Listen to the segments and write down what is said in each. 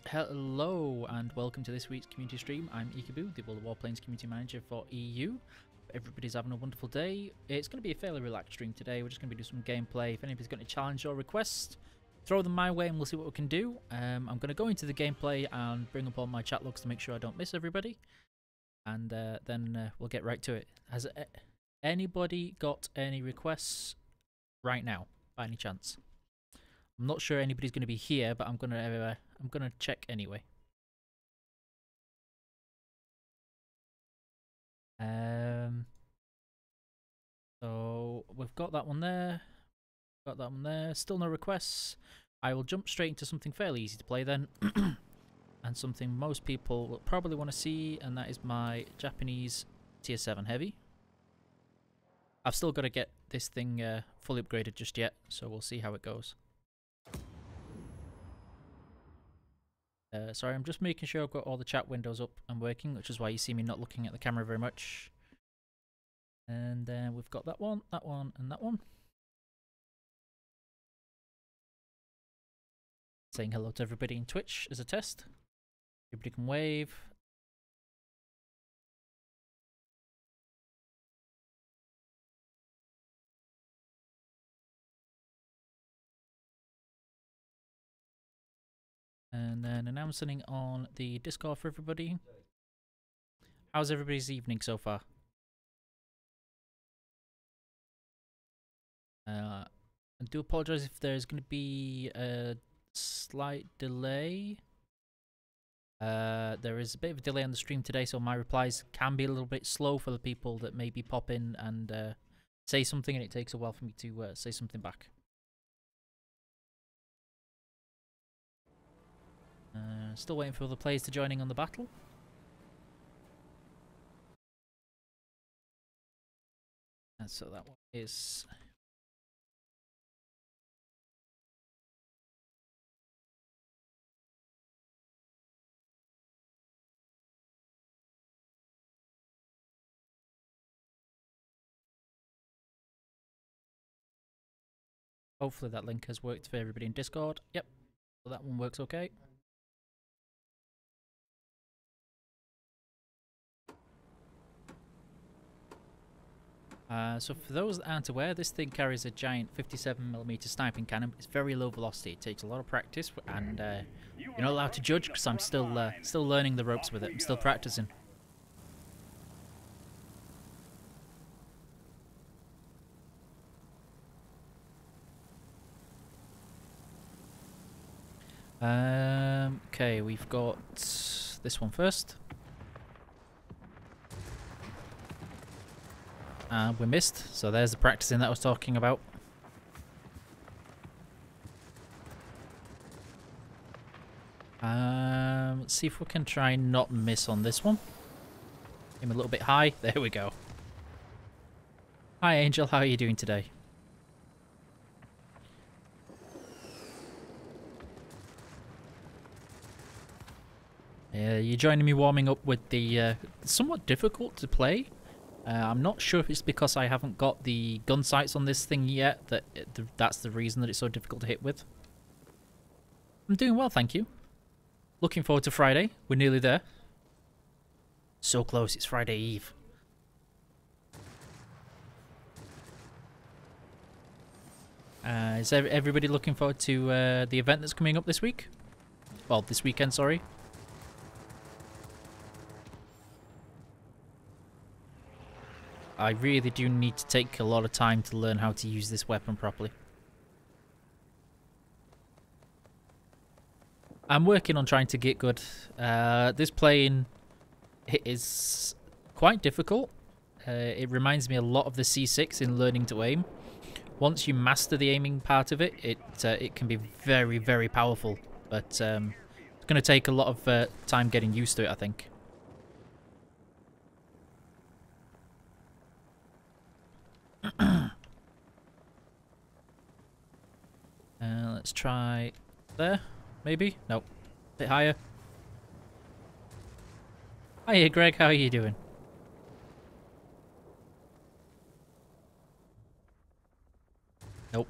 Hello and welcome to this week's community stream. I'm Ikabu, the Warplanes community manager for EU. Everybody's having a wonderful day. It's going to be a fairly relaxed stream today. We're just going to be doing some gameplay. If anybody's got any challenge or requests, throw them my way and we'll see what we can do. I'm going to go into the gameplay and bring up all my chat logs to make sure I don't miss everybody. And then we'll get right to it. Has anybody got any requests right now, by any chance? I'm not sure anybody's going to be here, but I'm gonna check anyway. So we've got that one there. Got that one there. Still no requests. I will jump straight into something fairly easy to play then, and something most people will probably want to see, and that is my Japanese Tier 7 Heavy. I've still got to get this thing fully upgraded just yet, so we'll see how it goes. Sorry, I'm just making sure I've got all the chat windows up and working, which is why you see me not looking at the camera very much. And then we've got that one, and that one. Saying hello to everybody in Twitch as a test. Everybody can wave. And then announcing on the Discord for everybody. How's everybody's evening so far? I do apologise if there's going to be a slight delay. There is a bit of a delay on the stream today, so my replies can be a little bit slow for the people that maybe pop in and say something, and it takes a while for me to say something back. Still waiting for the players to joining on the battle. And so that one is... Hopefully that link has worked for everybody in Discord. Yep, so that one works okay. So for those that aren't aware, this thing carries a giant 57mm sniping cannon. It's very low velocity. It takes a lot of practice, and you're not allowed to judge because I'm still learning the ropes with it. I'm still practicing. Okay, we've got this one first. We missed, so there's the practicing that I was talking about. Let's see if we can try and not miss on this one. Aim a little bit high. There we go. Hi Angel, how are you doing today? You're joining me warming up with the somewhat difficult to play. I'm not sure if it's because I haven't got the gun sights on this thing yet, that's the reason that it's so difficult to hit with. I'm doing well, thank you. Looking forward to Friday. We're nearly there. So close, it's Friday Eve. Is everybody looking forward to the event that's coming up this week? Well, this weekend, sorry. I really do need to take a lot of time to learn how to use this weapon properly. I'm working on trying to get good. This plane is quite difficult. It reminds me a lot of the C6 in learning to aim. Once you master the aiming part of it, it can be very, very powerful. But it's going to take a lot of time getting used to it, I think. Let's try there, maybe? Nope. A bit higher. Hiya Greg, how are you doing? Nope.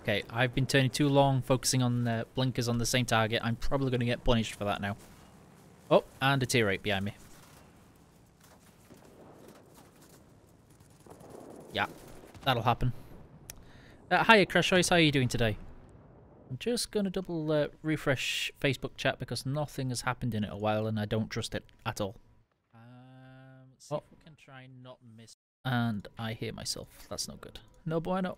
Okay, I've been turning too long, focusing on blinkers on the same target. I'm probably going to get punished for that now. Oh, and a tier 8 behind me. Yeah, that'll happen. Hiya, Crash Ice, how are you doing today? I'm just going to double refresh Facebook chat because nothing has happened in it a while and I don't trust it at all. See if we can try not miss. And I hear myself. That's not good. No bueno.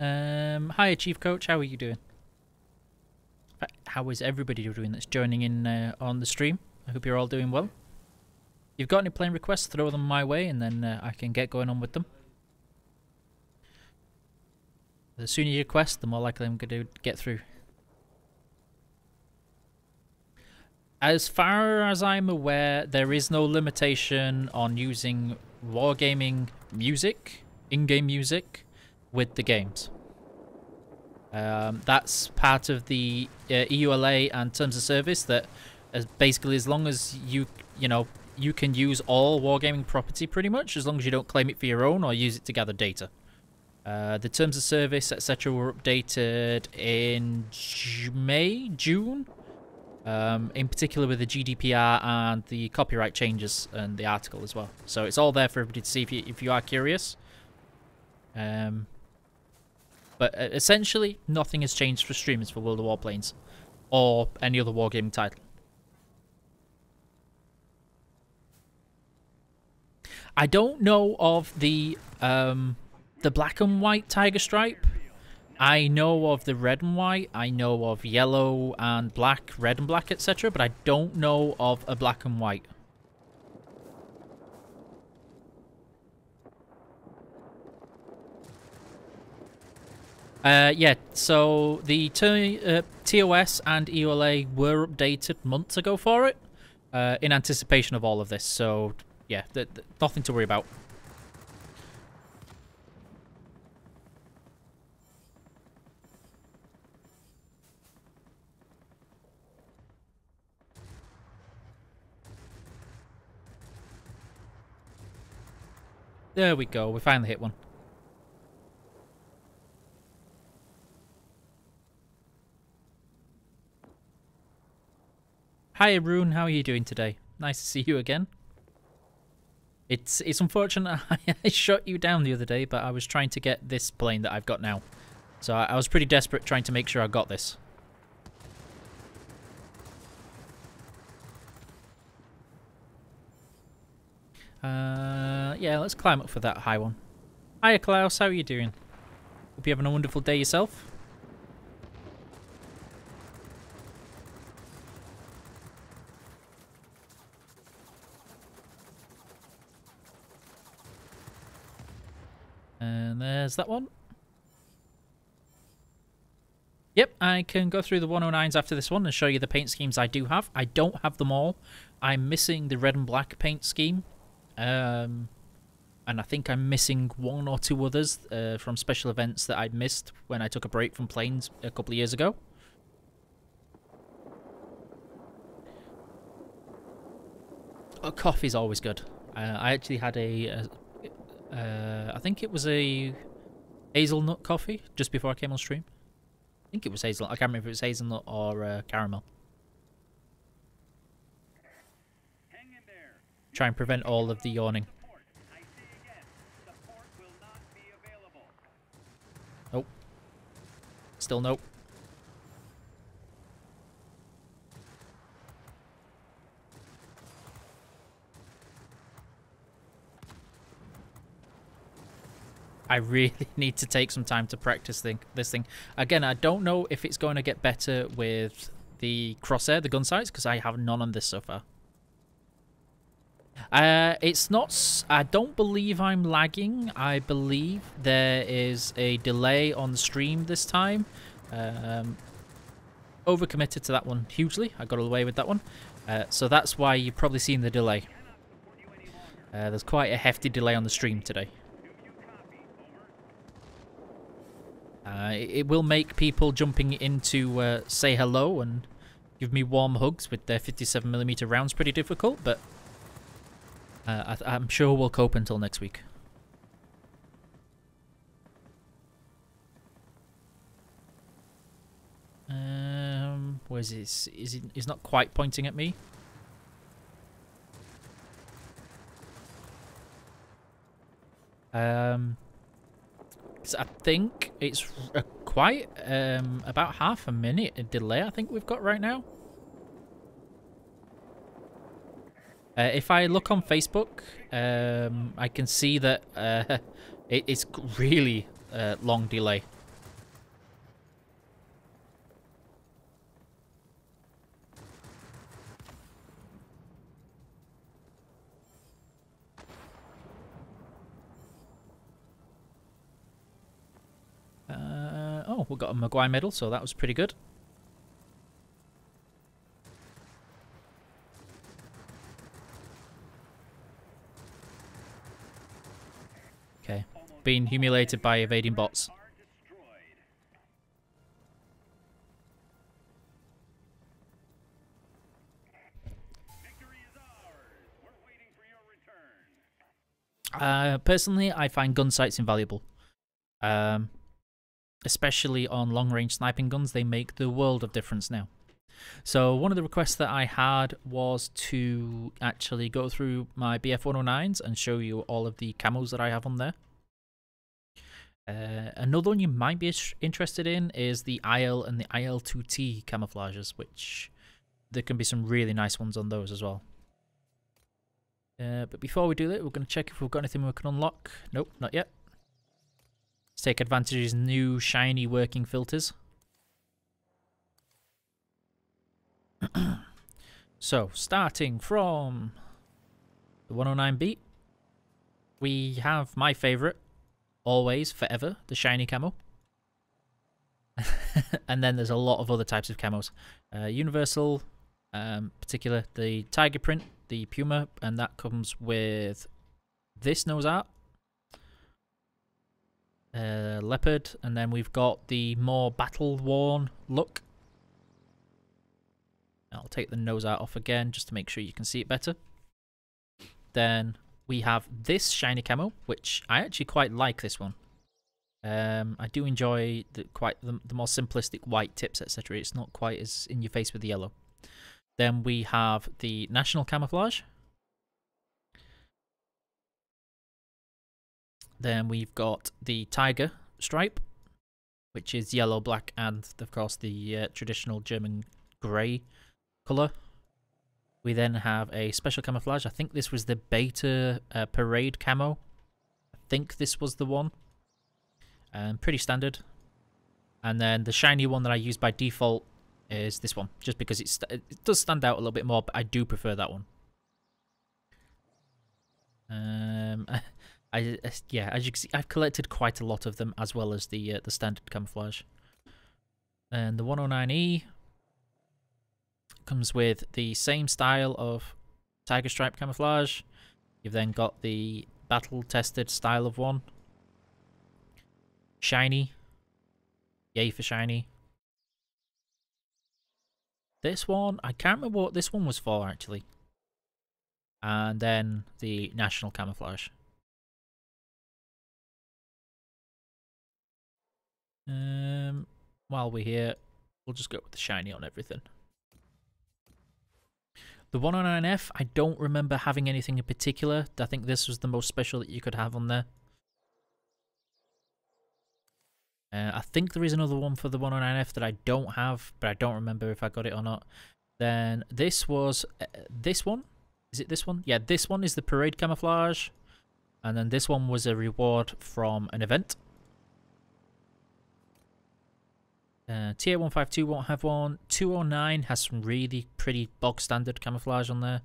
Hiya, Chief Coach. How are you doing? How is everybody doing that's joining in on the stream? I hope you're all doing well. If you've got any playing requests, throw them my way and then I can get going on with them. The sooner you request, the more likely I'm going to get through. As far as I'm aware, there is no limitation on using wargaming music, in-game music, with the games. That's part of the EULA and terms of service that basically as long as you can use all wargaming property pretty much, as long as you don't claim it for your own or use it to gather data. The terms of service, etc. were updated in June. In particular with the GDPR and the copyright changes and the article as well. So it's all there for everybody to see if you are curious. But essentially, nothing has changed for streamers for World of Warplanes or any other wargaming title. I don't know of the black and white tiger stripe. I know of the red and white. I know of yellow and black, red and black, etc. But I don't know of a black and white. Yeah, so the TOS and EULA were updated months ago for it, in anticipation of all of this. So, yeah, nothing to worry about. There we go, we finally hit one. Hi Arun, how are you doing today? Nice to see you again. It's unfortunate I shot you down the other day, but I was trying to get this plane that I've got now. So I was pretty desperate trying to make sure I got this. Yeah, let's climb up for that high one. Hiya Klaus, how are you doing? Hope you're having a wonderful day yourself. And there's that one. Yep, I can go through the 109s after this one and show you the paint schemes I do have. I don't have them all. I'm missing the red and black paint scheme. And I think I'm missing one or two others from special events that I'd missed when I took a break from planes a couple of years ago. Oh, coffee's always good. I actually had I think it was a hazelnut coffee just before I came on stream. I think it was hazelnut. I can't remember if it was hazelnut or caramel. Try and prevent all of the yawning. Nope. Still nope. I really need to take some time to practice this thing. Again, I don't know if it's going to get better with the crosshair, the gun sights, because I have none on this so far. It's not... I don't believe I'm lagging. I believe there is a delay on the stream this time. Overcommitted to that one hugely. I got away with that one. So that's why you've probably seen the delay. There's quite a hefty delay on the stream today. It will make people jumping in to say hello and give me warm hugs with their 57mm rounds pretty difficult, but I'm sure we'll cope until next week. Where's his? He's not quite pointing at me. So I think it's quite about half a minute delay I think we've got right now. If I look on Facebook, I can see that it's really long delay. Oh, we got a Maguire medal, so that was pretty good. Okay, being humiliated by evading bots. Personally, I find gun sights invaluable. Especially on long-range sniping guns, they make the world of difference now. So one of the requests that I had was to actually go through my BF-109s and show you all of the camos that I have on there. Another one you might be interested in is the IL and the IL-2T camouflages, which there can be some really nice ones on those as well. But before we do that, we're going to check if we've got anything we can unlock. Nope, not yet. Let's take advantage of these new shiny working filters. So, starting from the 109 beat, we have my favourite, always, forever, the shiny camo. And then there's a lot of other types of camos. Universal, particular, the tiger print, the puma, and that comes with this nose art. Leopard, and then we've got the more battle-worn look. I'll take the nose art off again just to make sure you can see it better. Then we have this shiny camo, which I actually quite like this one. I do enjoy the more simplistic white tips, etc. It's not quite as in your face with the yellow. Then we have the national camouflage. Then we've got the tiger stripe, which is yellow, black, and of course the traditional German grey colour. We then have a special camouflage. I think this was the beta parade camo. I think this was the one. Pretty standard. And then the shiny one that I use by default is this one, just because it does stand out a little bit more, but I do prefer that one. Yeah, as you can see, I've collected quite a lot of them, as well as the standard camouflage. And the 109E comes with the same style of tiger stripe camouflage. You've then got the battle-tested style of one. Shiny. Yay for shiny. This one, I can't remember what this one was for, actually. And then the national camouflage. While we're here, we'll just go with the shiny on everything. The 109F, I don't remember having anything in particular. I think this was the most special that you could have on there. I think there is another one for the 109F that I don't have, but I don't remember if I got it or not. Then this was this one. Is it this one? Yeah, this one is the parade camouflage. And then this one was a reward from an event. Tier 152 won't have one. 209 has some really pretty bog standard camouflage on there.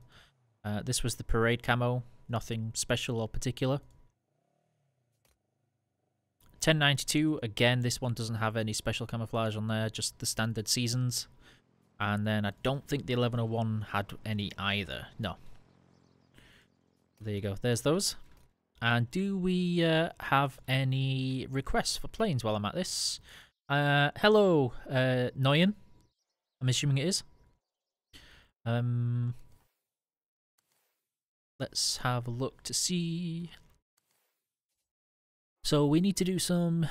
This was the parade camo, nothing special or particular. 1092, again, this one doesn't have any special camouflage on there, just the standard seasons. And then I don't think the 1101 had any either. No. There you go, there's those. And do we have any requests for planes while I'm at this? Hello, Noyan. I'm assuming it is. Let's have a look to see. So we need to do some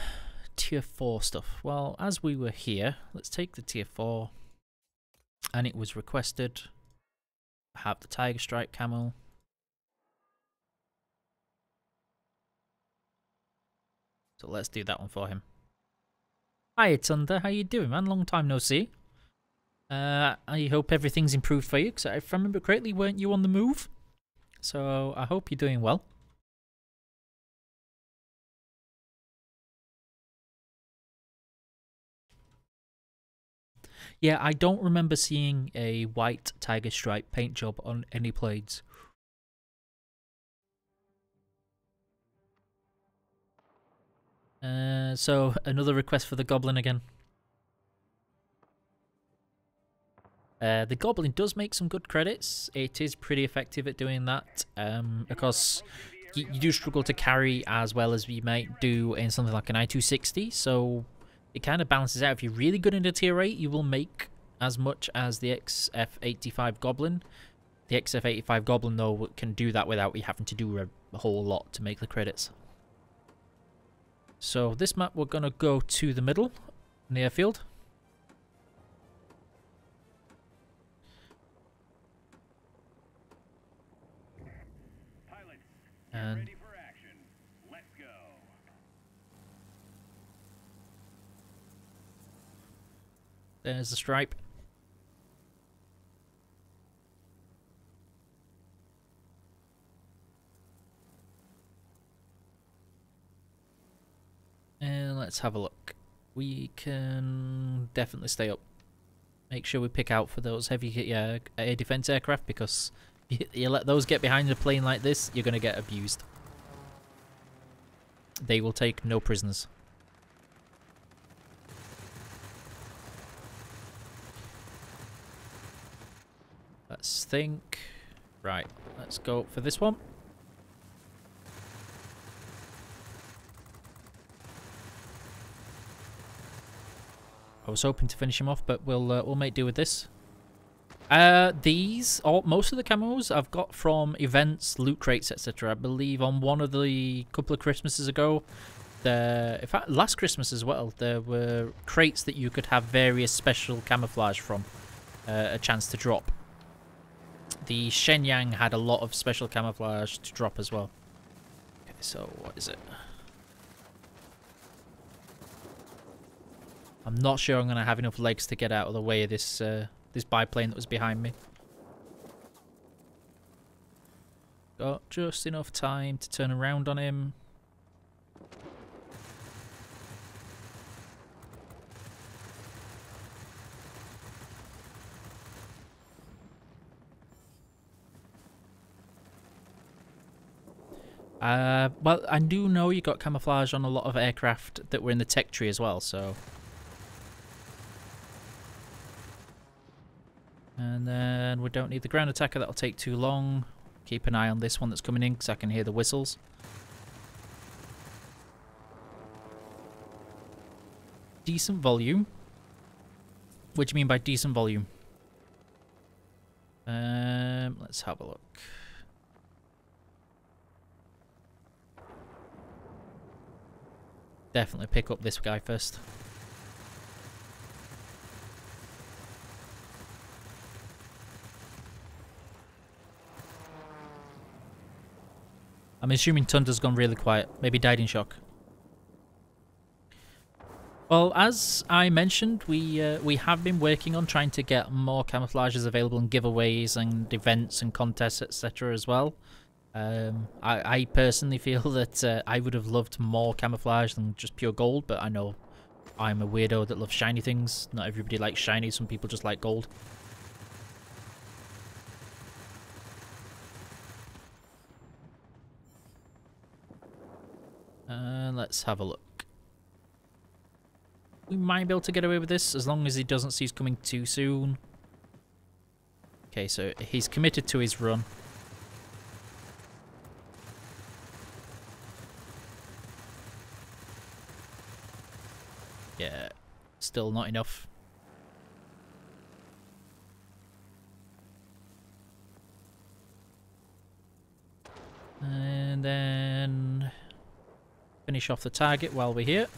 tier 4 stuff. Well, as we were here, let's take the tier 4, and it was requested. Have the Tiger Stripe camo. So let's do that one for him. Hi Thunder, how you doing, man? Long time no see. I hope everything's improved for you, because if I remember correctly, weren't you on the move? So I hope you're doing well. Yeah, I don't remember seeing a white Tiger Stripe paint job on any blades. So another request for the Goblin again. The Goblin does make some good credits. It is pretty effective at doing that, because you do struggle to carry as well as you might do in something like an I-260, so it kind of balances out. If you're really good into tier 8, you will make as much as the XF85 Goblin. The XF85 Goblin, though, can do that without you having to do a whole lot to make the credits. So this map, we're going to go to the middle, near field. And ready for action. Let's go. There's the stripe. And let's have a look. We can definitely stay up. Make sure we pick out for those heavy air defense aircraft, because you let those get behind a plane like this, you're going to get abused. They will take no prisoners. Let's think. Right, let's go for this one. I was hoping to finish him off, but we'll make do with this. Most of the camos I've got from events, loot crates, etc. I believe on one of the couple of Christmases ago, in fact last Christmas as well, there were crates that you could have various special camouflage from, a chance to drop. The Shenyang had a lot of special camouflage to drop as well. Okay, so what is it? I'm not sure I'm going to have enough legs to get out of the way of this this biplane that was behind me. Got just enough time to turn around on him. Well, I do know you got camouflage on a lot of aircraft that were in the tech tree as well, so... And then we don't need the ground attacker, that'll take too long. Keep an eye on this one that's coming in, because I can hear the whistles. Decent volume. What do you mean by decent volume? Let's have a look. Definitely pick up this guy first. I'm assuming Thunder's gone really quiet. Maybe died in shock. Well, as I mentioned, we have been working on trying to get more camouflages available in giveaways and events and contests, etc. as well. I personally feel that I would have loved more camouflage than just pure gold, but I know I'm a weirdo that loves shiny things. Not everybody likes shiny, some people just like gold. Let's have a look. We might be able to get away with this as long as he doesn't see us coming too soon. Okay, so he's committed to his run. Yeah, still not enough. And then finish off the target while we're here.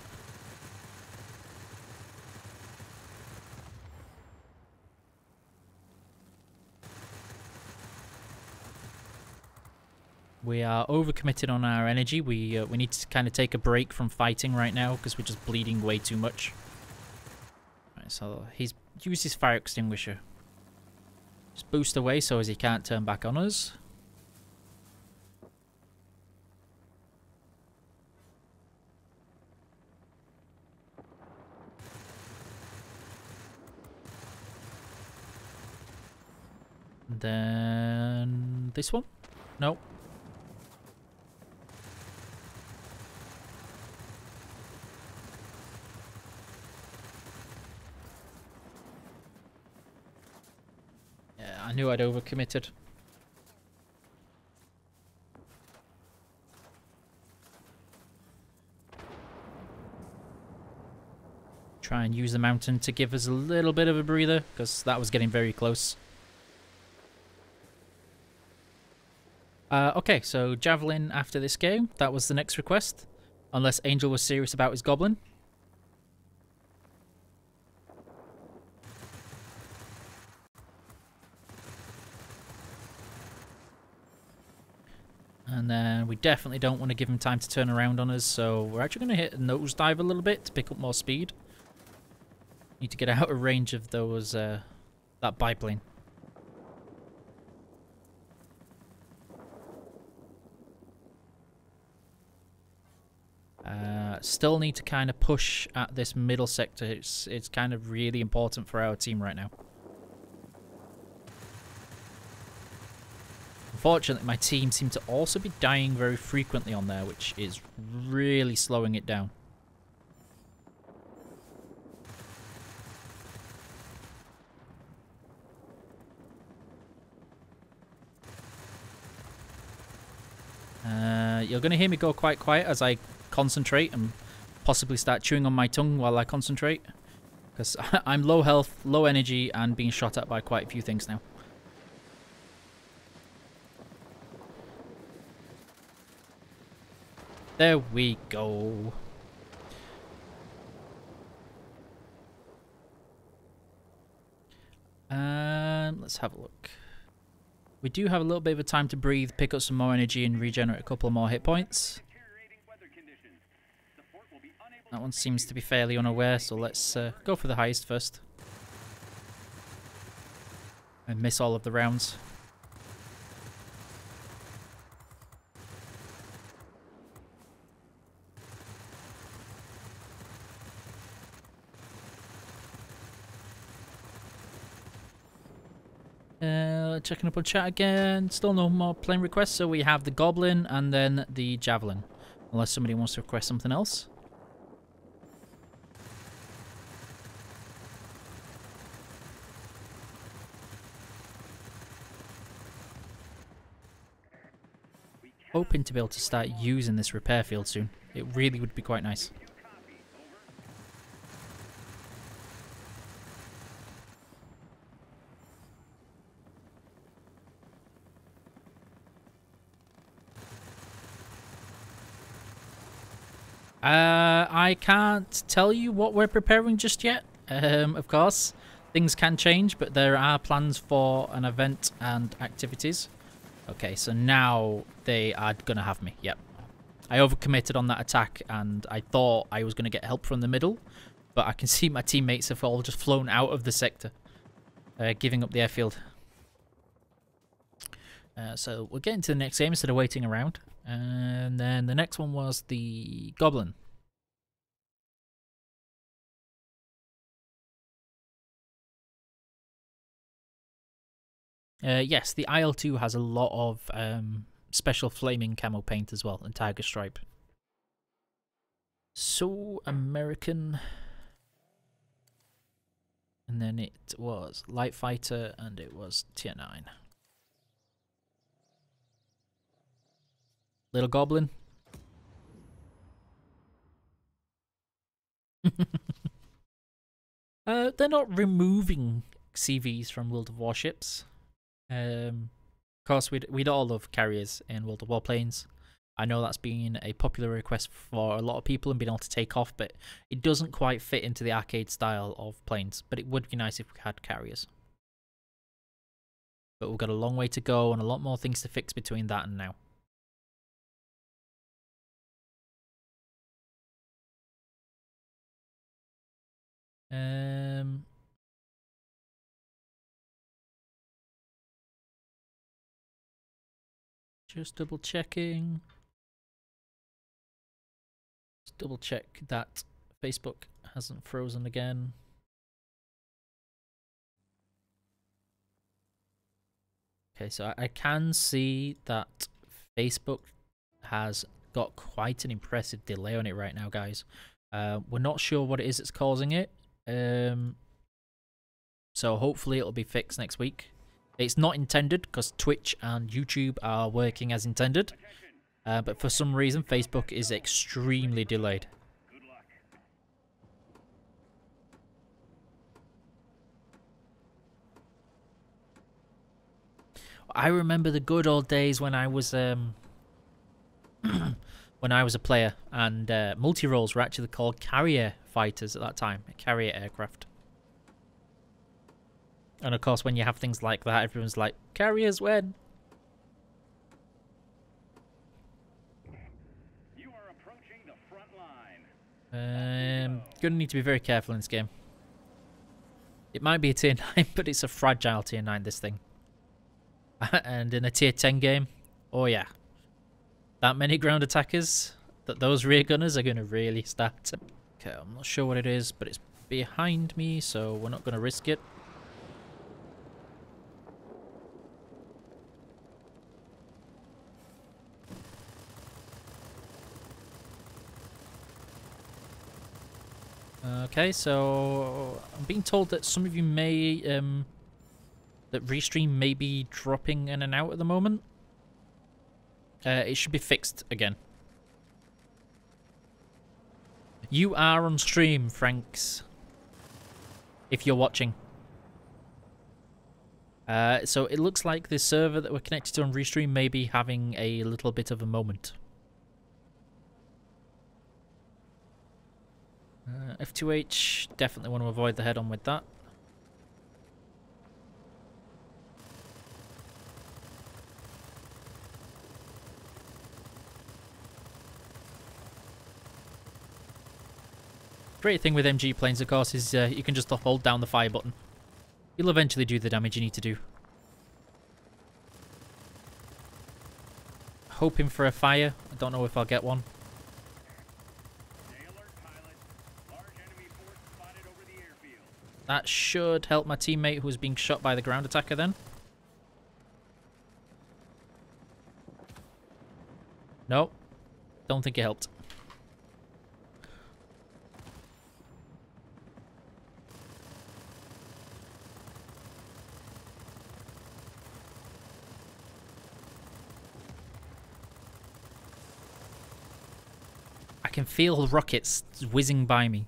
We are overcommitted on our energy. We need to kind of take a break from fighting right now because we're just bleeding way too much. Right, so he's used his fire extinguisher. Just boost away so as he can't turn back on us. And then this one? Nope. I knew I'd overcommitted. Try and use the mountain to give us a little bit of a breather, because that was getting very close. Okay, so Javelin after this game. That was the next request. Unless Angel was serious about his Goblin. And then we definitely don't want to give him time to turn around on us, so we're actually going to hit a nosedive a little bit to pick up more speed. Need to get out of range of those, that biplane. Still need to kind of push at this middle sector. It's kind of really important for our team right now. Unfortunately, my team seem to also be dying very frequently on there, which is really slowing it down. You're going to hear me go quite quiet as I concentrate and possibly start chewing on my tongue while I concentrate. Because I'm low health, low energy, and being shot at by quite a few things now. There we go. Let's have a look. We do have a little bit of a time to breathe, pick up some more energy, and regenerate a couple more hit points. That one seems to be fairly unaware, so let's go for the highest first. And miss all of the rounds. Checking up on chat again. Still no more plane requests, so we have the Goblin and then the Javelin. Unless somebody wants to request something else. Hoping to be able to start using this repair field soon. It really would be quite nice. I can't tell you what we're preparing just yet. Of course, things can change, but there are plans for an event and activities. Okay, so now they are going to have me. Yep. I overcommitted on that attack, and I thought I was going to get help from the middle, but I can see my teammates have all just flown out of the sector, giving up the airfield. So we'll get into the next game instead of waiting around. And then the next one was the Goblin. Yes, the IL-2 has a lot of special flaming camo paint as well, and tiger stripe. So American. And then it was Light Fighter, and it was Tier 9. Little Goblin. They're not removing CVs from World of Warships. course, we'd all love carriers in World of Warplanes. I know that's been a popular request for a lot of people and being able to take off, but it doesn't quite fit into the arcade style of planes. But it would be nice if we had carriers. But we've got a long way to go and a lot more things to fix between that and now. Just double checking. Just double check that Facebook hasn't frozen again. Okay, so I can see that Facebook has got quite an impressive delay on it right now, guys. We're not sure what it is that's causing it. So hopefully it'll be fixed next week. It's not intended because Twitch and YouTube are working as intended. But for some reason, Facebook is extremely delayed. I remember the good old days when I was when I was a player, and multi-roles were actually called carrier fighters at that time, carrier aircraft. And of course, when you have things like that, everyone's like, carriers when? You are approaching the front line. Gonna need to be very careful in this game. It might be a tier 9, but it's a fragile tier 9, this thing. And in a tier 10 game, oh yeah. That many ground attackers, that those rear gunners are gonna really start. Okay, I'm not sure what it is, but it's behind me, so we're not gonna risk it. Okay, so I'm being told that some of you may, that Restream may be dropping in and out at the moment. It should be fixed again. You are on stream, Franks, if you're watching. So it looks like the server that we're connected to on Restream may be having a little bit of a moment. F2H, definitely want to avoid the head-on with that. Great thing with MG planes, of course, is you can just hold down the fire button. You'll eventually do the damage you need to do. Hoping for a fire. I don't know if I'll get one. That should help my teammate who's being shot by the ground attacker then. No. Don't think it helped. I can feel rockets whizzing by me.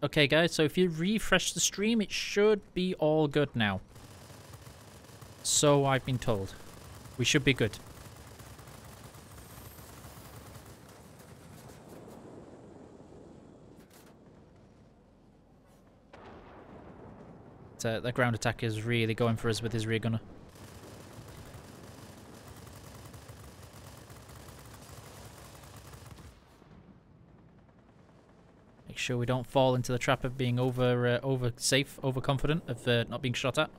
Okay, guys, so if you refresh the stream, it should be all good now. So I've been told. We should be good. The ground attacker is really going for us with his rear gunner. Make sure we don't fall into the trap of being over safe, overconfident of not being shot at.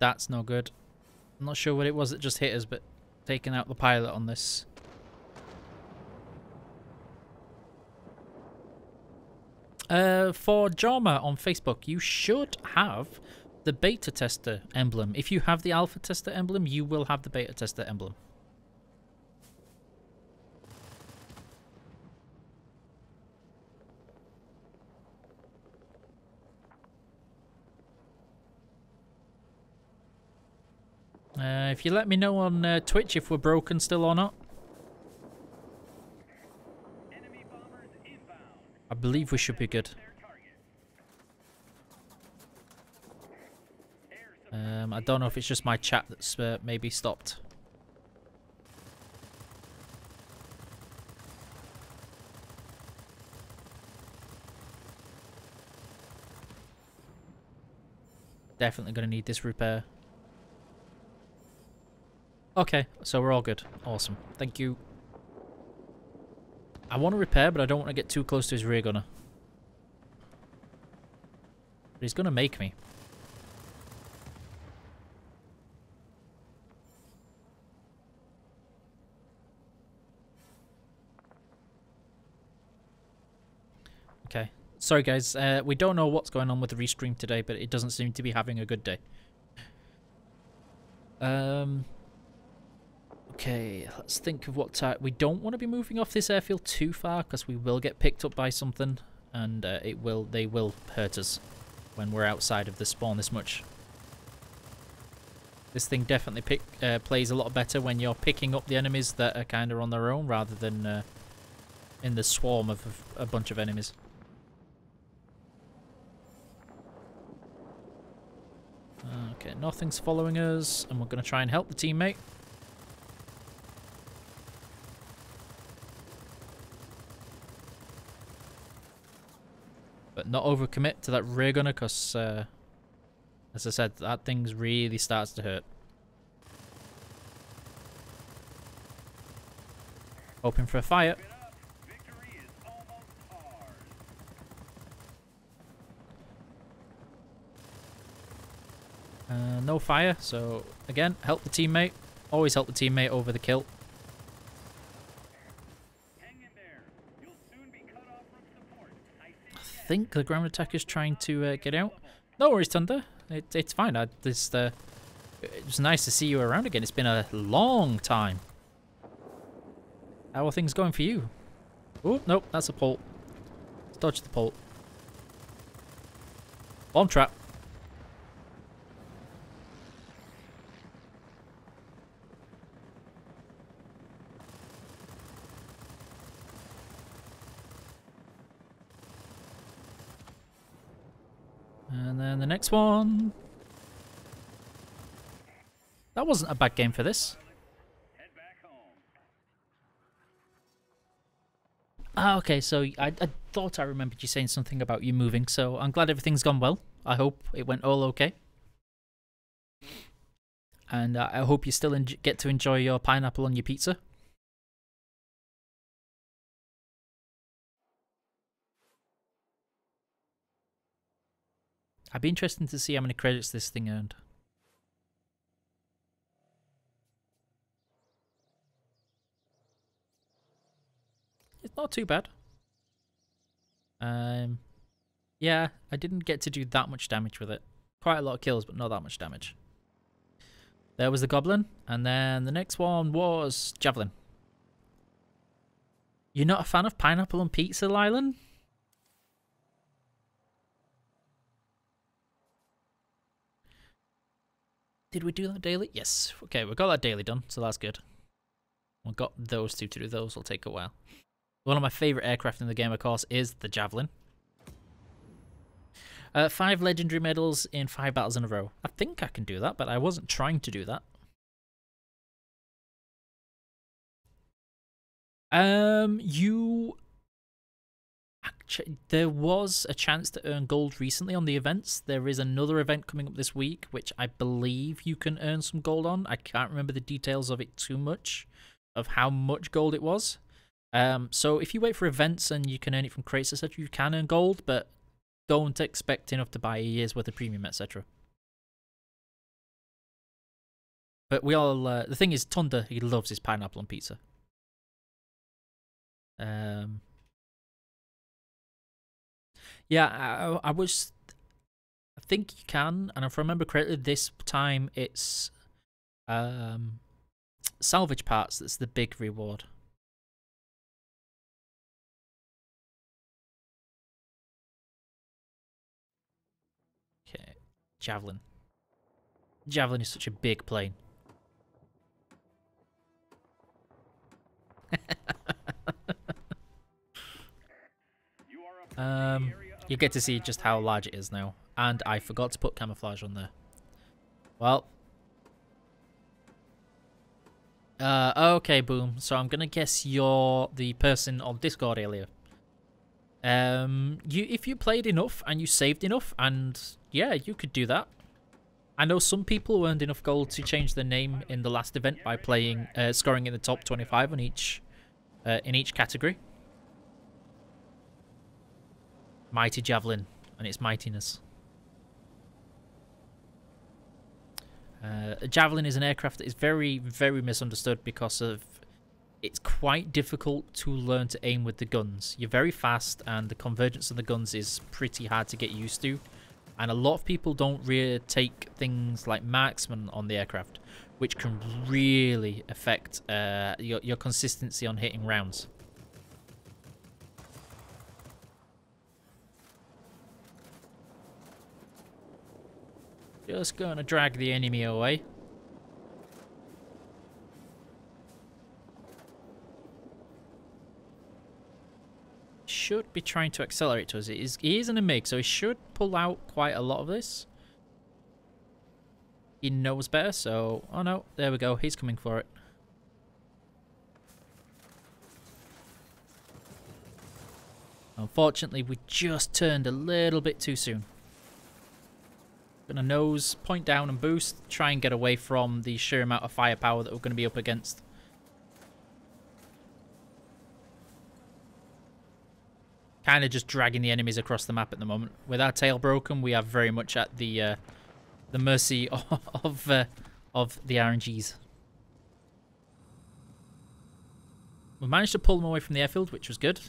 That's no good. I'm not sure what it was that just hit us, but taking out the pilot on this. For Jama on Facebook, you should have the beta tester emblem. If you have the alpha tester emblem, you will have the beta tester emblem. If you let me know on Twitch if we're broken still or not. Enemy bombers inbound. I believe we should be good. I don't know if it's just my chat that's maybe stopped. Definitely going to need this repair. Okay, so we're all good. Awesome. Thank you. I want to repair, but I don't want to get too close to his rear gunner. But he's going to make me. Okay. Sorry guys, we don't know what's going on with the restream today, but it doesn't seem to be having a good day. Okay, let's think of what type. We don't want to be moving off this airfield too far because we will get picked up by something, and they will hurt us when we're outside of the spawn this much. This thing definitely plays a lot better when you're picking up the enemies that are kind of on their own rather than in the swarm of a bunch of enemies. Okay, nothing's following us, and we're going to try and help the teammate. But not overcommit to that rear gunner, because, as I said, that thing really starts to hurt. Hoping for a fire. No fire, so again, help the teammate. Always help the teammate over the kill. Hang in there. You'll soon be cut off from support. I think the ground attacker's trying to get out. No worries, Thunder. It's fine. It was nice to see you around again. It's been a long time. How are things going for you? Oh, nope, that's a pult. Let's dodge the pult. Bomb trap. And then the next one. That wasn't a bad game for this. Head back home. Ah, okay, so I thought I remembered you saying something about you moving, so I'm glad everything's gone well. I hope it went all okay. And I hope you still get to enjoy your pineapple on your pizza. I'd be interested to see how many credits this thing earned. It's not too bad. Yeah, I didn't get to do that much damage with it. Quite a lot of kills, but not that much damage. There was the goblin, and then the next one was javelin. You're not a fan of pineapple on pizza, Lylan? Did we do that daily? Yes. Okay, we got that daily done, so that's good. We've got those two to do. Those will take a while. One of my favourite aircraft in the game, of course, is the Javelin. 5 legendary medals in 5 battles in a row. I think I can do that, but I wasn't trying to do that. There was a chance to earn gold recently on the events. There is another event coming up this week, which I believe you can earn some gold on. I can't remember the details of it too much, of how much gold it was. So if you wait for events and you can earn it from crates, etc., you can earn gold, but don't expect enough to buy a year's worth of premium, etc. But we all, the thing is, Thunder, he loves his pineapple on pizza. Yeah, I think you can, and if I remember correctly, this time it's salvage parts that's the big reward. Okay, Javelin. Javelin is such a big plane. You get to see just how large it is now. And I forgot to put camouflage on there. Well. Okay, Boom. So I'm gonna guess you're the person on Discord earlier. If you played enough and you saved enough, and yeah, you could do that. I know some people earned enough gold to change their name in the last event by playing, scoring in the top 25 on each, in each category. Mighty Javelin and its mightiness. A Javelin is an aircraft that is very, very misunderstood because of it's quite difficult to learn to aim with the guns. You're very fast and the convergence of the guns is pretty hard to get used to. And a lot of people don't really take things like marksman on the aircraft, which can really affect your consistency on hitting rounds. Just gonna drag the enemy away. Should be trying to accelerate to us. He is in a MiG, so he should pull out quite a lot of this. He knows better, so... Oh no, there we go. He's coming for it. Unfortunately, we just turned a little bit too soon. Gonna nose, point down and boost. Try and get away from the sheer amount of firepower that we're going to be up against. Kind of just dragging the enemies across the map at the moment. With our tail broken, we are very much at the mercy of the RNGs. We managed to pull them away from the airfield, which was good.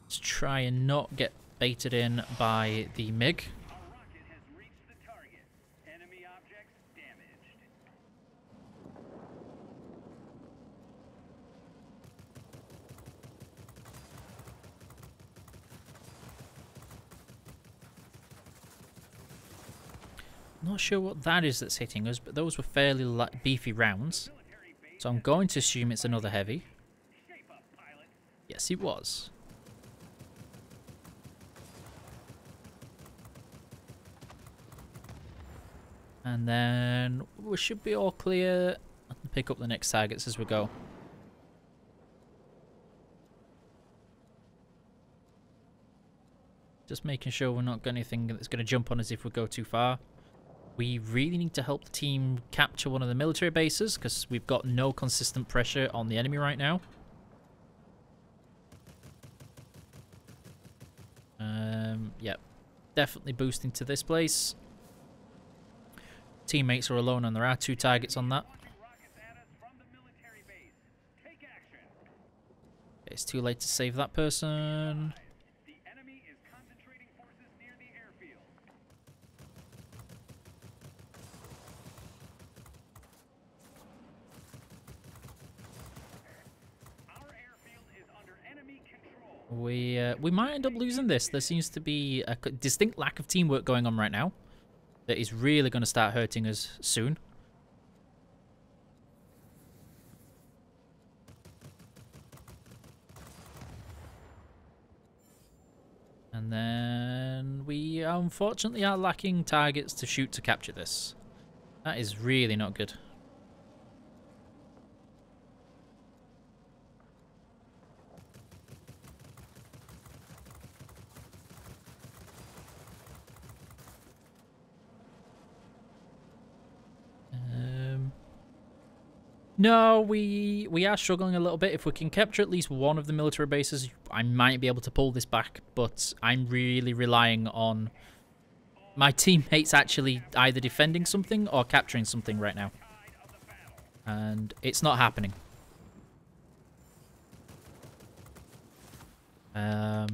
Let's try and not get baited in by the MiG. Not sure what that is that's hitting us, but those were fairly beefy rounds. So I'm going to assume it's another heavy. Yes, it was. And then we should be all clear. I'll pick up the next targets as we go. Just making sure we're not got anything that's going to jump on us if we go too far. We really need to help the team capture one of the military bases because we've got no consistent pressure on the enemy right now. Yep, definitely boosting to this place. Teammates are alone and there are 2 targets on that. It's too late to save that person. We might end up losing this. There seems to be a distinct lack of teamwork going on right now that is really going to start hurting us soon. And then we unfortunately are lacking targets to shoot to capture this. That is really not good. No, we are struggling a little bit. If we can capture at least one of the military bases, I might be able to pull this back, but I'm really relying on my teammates actually either defending something or capturing something right now. And it's not happening. It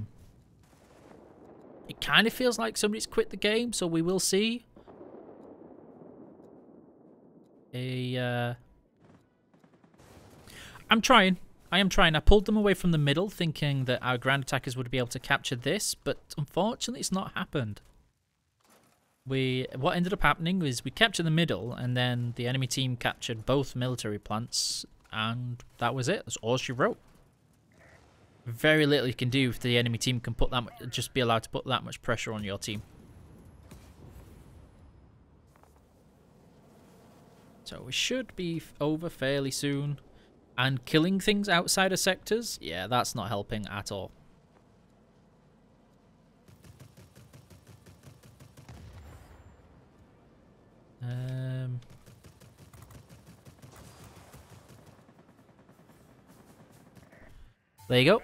kind of feels like somebody's quit the game, so we will see. I'm trying. I am trying. I pulled them away from the middle, thinking that our ground attackers would be able to capture this, but unfortunately it's not happened. What ended up happening was we captured the middle, and then the enemy team captured both military plants, and that was it. That's all she wrote. Very little you can do if the enemy team can put that just be allowed to put that much pressure on your team. So we should be over fairly soon. And killing things outside of sectors, yeah, that's not helping at all. There you go.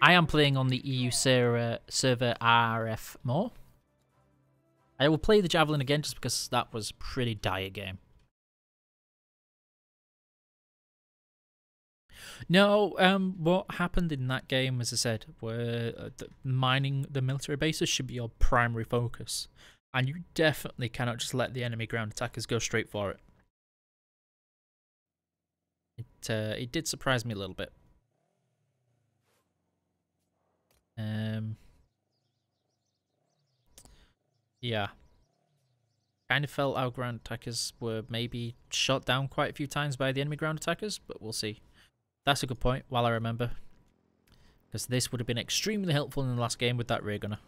I am playing on the EU server RF more. I will play the Javelin again just because that was a pretty dire game. No, what happened in that game, as I said, were mining the military bases should be your primary focus. And you definitely cannot just let the enemy ground attackers go straight for it. It did surprise me a little bit. Yeah. Kind of felt our ground attackers were maybe shot down quite a few times by the enemy ground attackers, but we'll see. That's a good point, while I remember. Because this would have been extremely helpful in the last game with that rear gunner.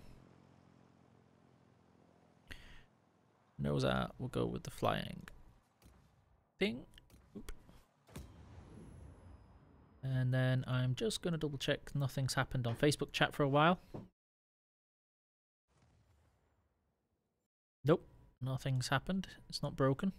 Knows that we'll go with the flying thing. Oop. And then I'm just going to double check nothing's happened on Facebook chat for a while. Nope, nothing's happened. It's not broken.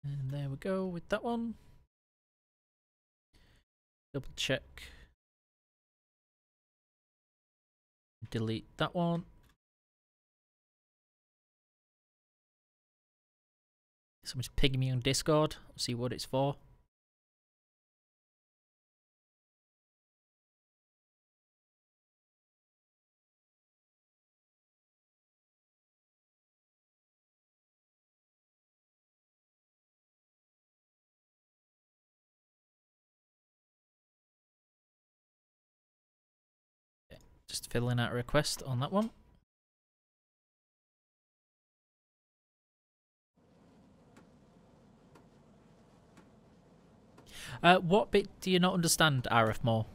And there we go with that one. Double check. Delete that one. Someone's pinging me on Discord. See what it's for. Just filling out a request on that one. What bit do you not understand, RF more?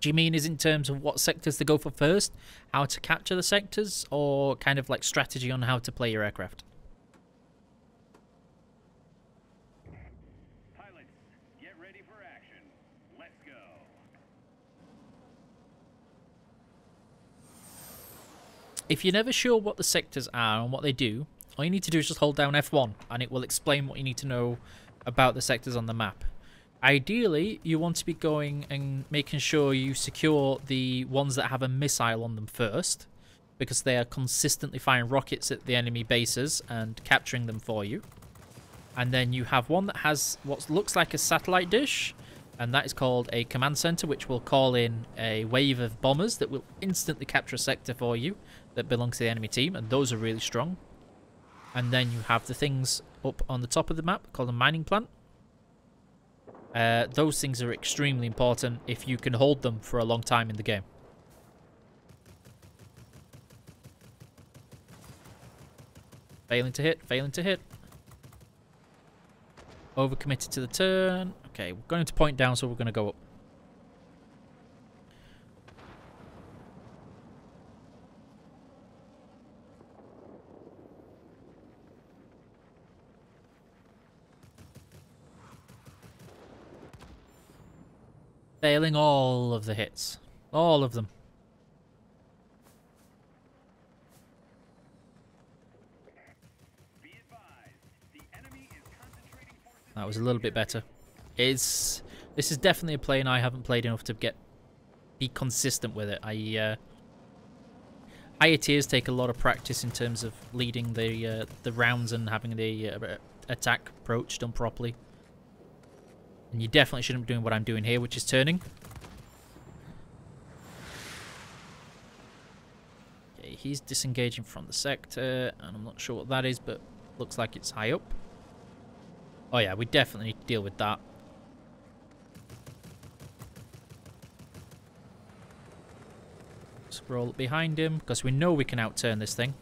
Do you mean is in terms of what sectors to go for first, how to capture the sectors, or kind of like strategy on how to play your aircraft? Pilots, get ready for action. Let's go. If you're never sure what the sectors are and what they do, all you need to do is just hold down F1 and it will explain what you need to know about the sectors on the map. Ideally, you want to be going and making sure you secure the ones that have a missile on them first, because they are consistently firing rockets at the enemy bases and capturing them for you. And then you have one that has what looks like a satellite dish, and that is called a command center, which will call in a wave of bombers that will instantly capture a sector for you that belongs to the enemy team, and those are really strong. And then you have the things up on the top of the map called a mining plant. Those things are extremely important if you can hold them for a long time in the game. Failing to hit, failing to hit. Overcommitted to the turn. Okay, we're going to point down, so we're going to go up. Failing all of the hits. All of them. Be advised, the enemy is concentrating forces. That was a little bit better. This is definitely a plane I haven't played enough to be consistent with it. Higher tiers take a lot of practice in terms of leading the rounds and having the attack approach done properly. And you definitely shouldn't be doing what I'm doing here, which is turning. Okay, he's disengaging from the sector, and I'm not sure what that is, but looks like it's high up. Oh yeah, we definitely need to deal with that. roll up behind him because we know we can outturn this thing.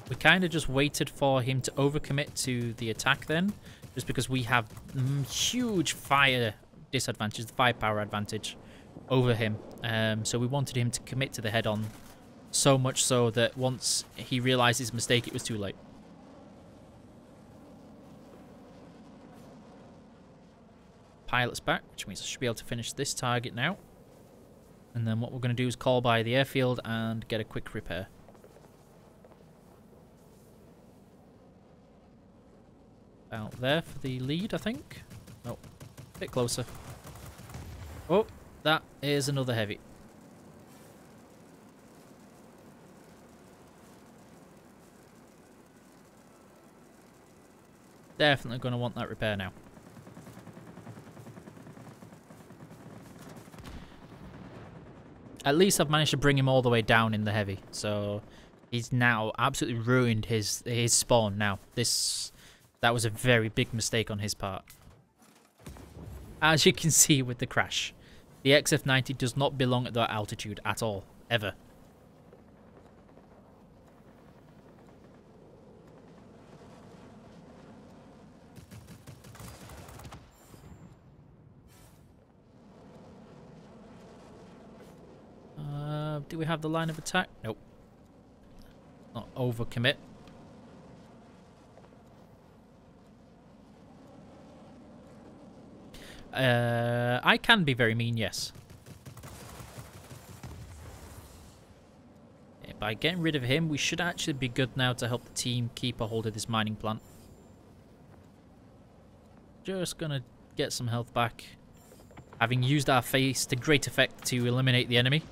We kind of just waited for him to overcommit to the attack then, just because we have huge fire disadvantage, the firepower advantage over him. So we wanted him to commit to the head-on, so much so that once he realized his mistake, it was too late. Pilot's back, which means I should be able to finish this target now. And then what we're going to do is call by the airfield and get a quick repair. Out there for the lead, I think. Oh, a bit closer. Oh, that is another heavy. Definitely going to want that repair now. At least I've managed to bring him all the way down in the heavy. So he's now absolutely ruined his spawn now. That was a very big mistake on his part. As you can see with the crash, the XF-90 does not belong at that altitude at all, ever. Do we have the line of attack? Nope. Not overcommit. I can be very mean, yes. Yeah, by getting rid of him, we should actually be good now to help the team keep a hold of this mining plant. Just gonna get some health back, having used our face to great effect to eliminate the enemy.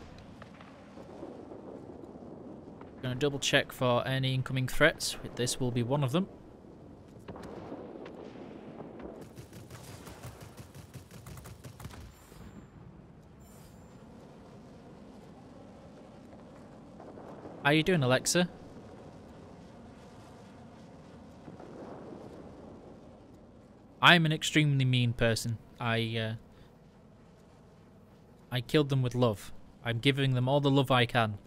Gonna double check for any incoming threats. This will be one of them. How you doing, Alexa? I'm an extremely mean person. I killed them with love. I'm giving them all the love I can.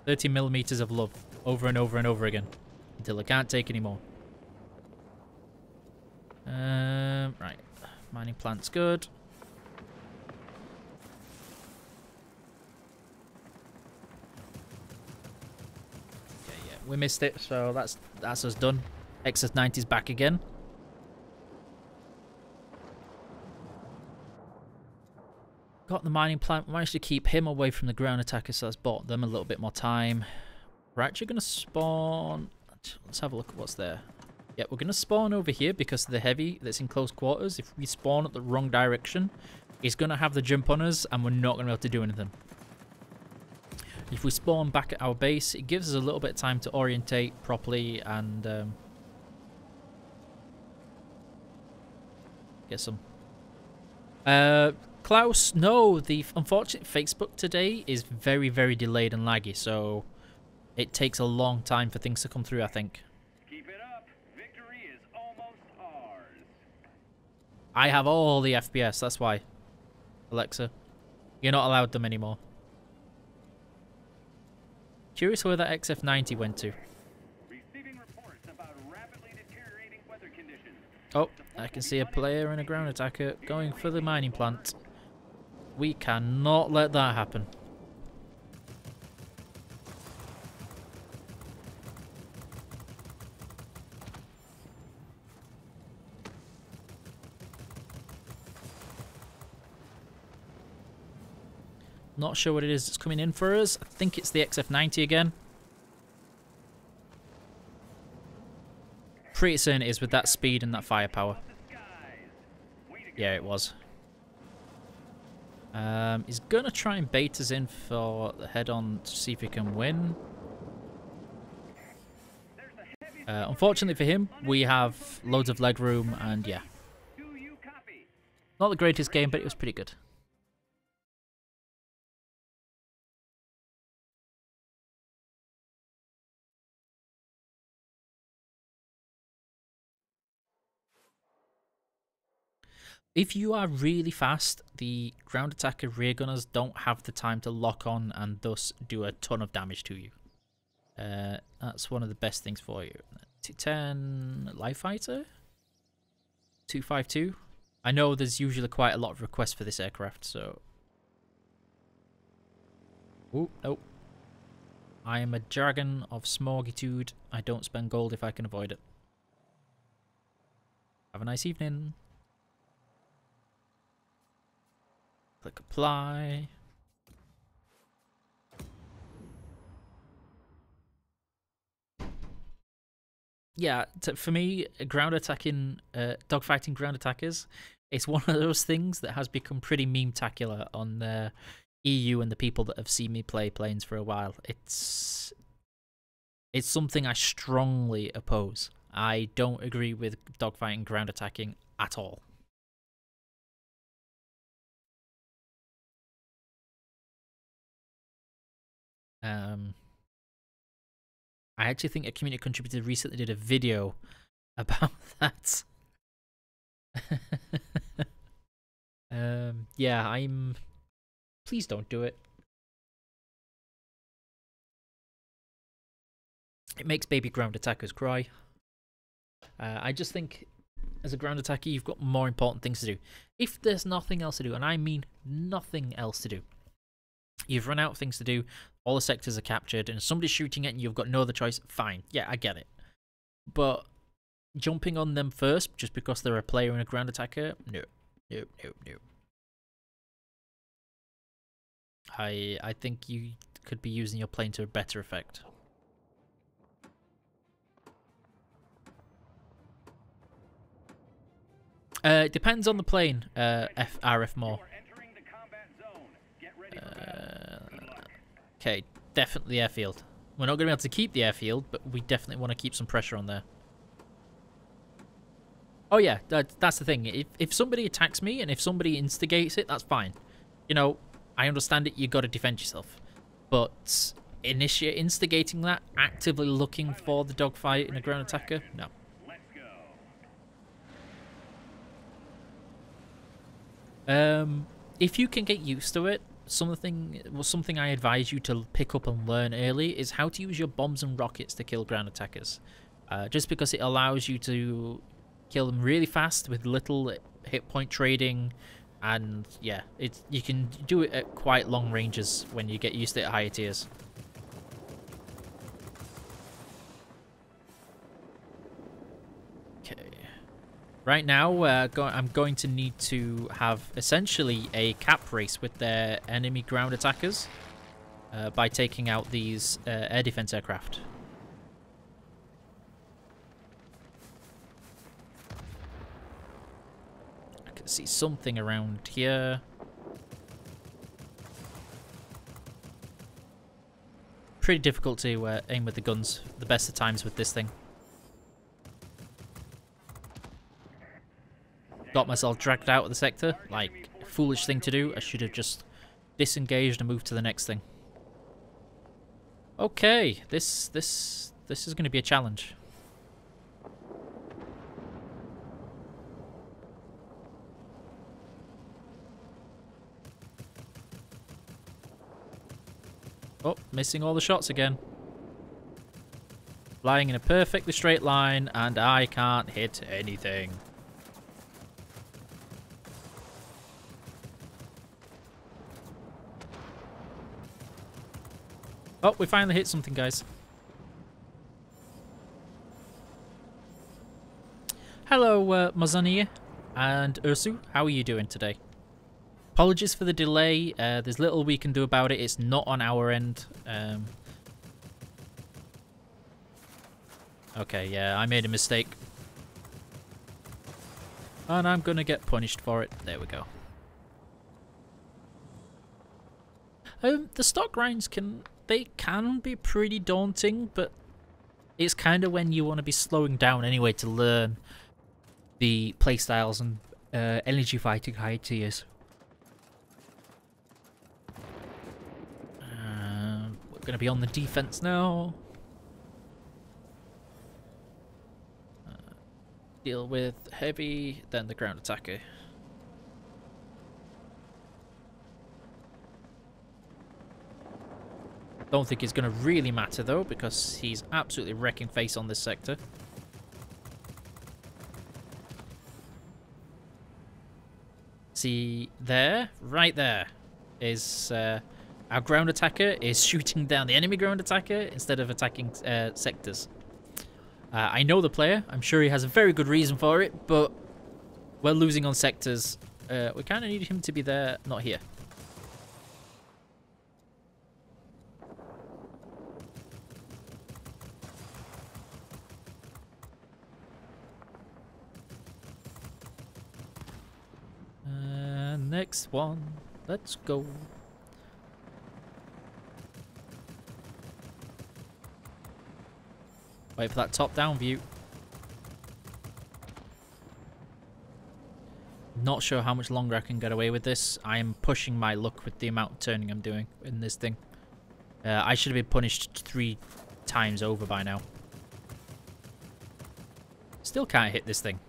30mm of love, over and over and over again, until I can't take any more. Right, mining plant's good. Okay, yeah, we missed it, so that's us done. XS-90's back again. Got the mining plant, managed to keep him away from the ground attackers, so that's bought them a little bit more time. We're actually going to spawn... Let's have a look at what's there. Yeah, we're going to spawn over here because of the heavy that's in close quarters. If we spawn at the wrong direction, he's going to have the jump on us and we're not going to be able to do anything. If we spawn back at our base, it gives us a little bit of time to orientate properly and get some... Klaus, no, the unfortunate Facebook today is very, very delayed and laggy, so it takes a long time for things to come through, I think. Keep it up. Victory is almost ours. I have all the FPS, that's why. Alexa, you're not allowed them anymore. Curious where that XF-90 went to. Receiving reports about rapidly deteriorating weather conditions. Oh, I can see a player and a ground attacker going for the mining plant. We cannot let that happen. Not sure what it is that's coming in for us. I think it's the XF-90 again. Pretty certain it is with that speed and that firepower. Yeah, it was. He's going to try and bait us in for the head-on to see if he can win. Unfortunately for him, we have loads of leg room and yeah. Not the greatest game, but it was pretty good. If you are really fast, the ground attacker rear gunners don't have the time to lock on and thus do a ton of damage to you. That's one of the best things for you. 210 Life Fighter? 252? I know there's usually quite a lot of requests for this aircraft, so... Oh, nope. I am a dragon of smogitude. I don't spend gold if I can avoid it. Have a nice evening. Click apply. Yeah, for me, ground attacking, dogfighting ground attackers, it's one of those things that has become pretty meme-tacular on the EU and the people that have seen me play planes for a while. It's something I strongly oppose. I don't agree with dogfighting ground attacking at all. I actually think a community contributor recently did a video about that. Yeah, please don't do it. It makes baby ground attackers cry. I just think, as a ground attacker, you've got more important things to do. If there's nothing else to do, and I mean nothing else to do, you've run out of things to do, all the sectors are captured, and somebody's shooting it and you've got no other choice, fine. Yeah, I get it. But jumping on them first, just because they're a player and a ground attacker, no. No, no, no. I think you could be using your plane to a better effect. Depends on the plane, RF more. Okay, definitely airfield. We're not going to be able to keep the airfield, but we definitely want to keep some pressure on there. Oh yeah, that's the thing. If somebody attacks me and if somebody instigates it, that's fine. You know, I understand it, you got to defend yourself. But instigating that, actively looking for the dogfight in a ground attacker, no. If you can get used to it, something I advise you to pick up and learn early is how to use your bombs and rockets to kill ground attackers. Just because it allows you to kill them really fast with little hit point trading, and yeah, you can do it at quite long ranges when you get used to it at higher tiers. Okay. Right now, I'm going to need to have essentially a cap race with their enemy ground attackers by taking out these air defense aircraft. I can see something around here. Pretty difficult to aim with the guns the best of times with this thing. Got myself dragged out of the sector. Like, foolish thing to do. I should have just disengaged and moved to the next thing. Okay, this is going to be a challenge. Oh, missing all the shots again. Flying in a perfectly straight line, and I can't hit anything. Oh, we finally hit something, guys. Hello, Mazania and Ursu. How are you doing today? Apologies for the delay. There's little we can do about it. It's not on our end. Okay, yeah, I made a mistake. And I'm gonna get punished for it. There we go. The stock grinds can be pretty daunting, but it's kind of when you want to be slowing down anyway to learn the playstyles and energy fighting high tiers. We're going to be on the defense now. Deal with heavy, then the ground attacker. Don't think it's going to really matter though, because he's absolutely wrecking face on this sector. See there, right there, is our ground attacker is shooting down the enemy ground attacker instead of attacking sectors. I know the player. I'm sure he has a very good reason for it, but we're losing on sectors. We kind of need him to be there, not here. Next one. Let's go. Wait for that top-down view. Not sure how much longer I can get away with this. I am pushing my luck with the amount of turning I'm doing in this thing. I should have been punished 3 times over by now. Still can't hit this thing.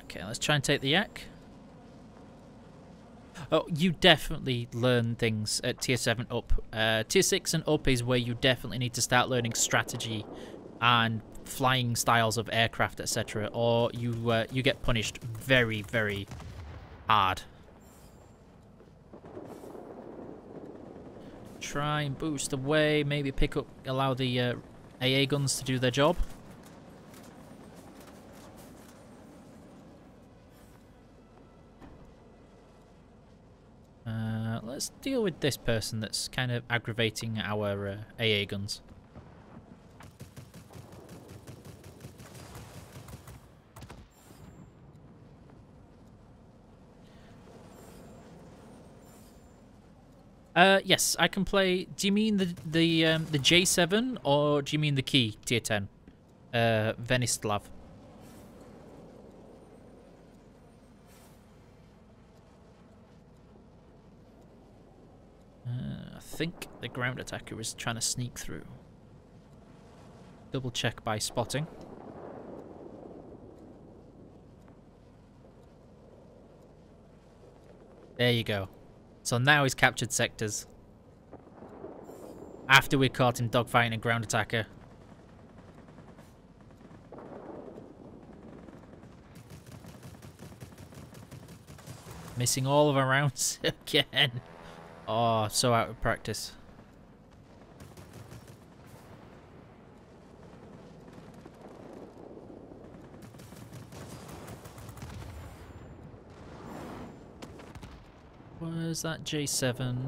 Okay, let's try and take the yak. Oh, you definitely learn things at tier 7 up. Tier 6 and up is where you definitely need to start learning strategy and flying styles of aircraft, etc. Or you get punished very, very hard. Try and boost away, maybe pick up, allow the AA guns to do their job. Let's deal with this person that's kind of aggravating our AA guns. Yes, I can play. Do you mean the J7 or do you mean the key tier 10? Venislav. I think the ground attacker is trying to sneak through. Double check by spotting. There you go. So now he's captured sectors. After we caught him dogfighting a ground attacker. Missing all of our rounds again. Oh, so out of practice. Where's that J7?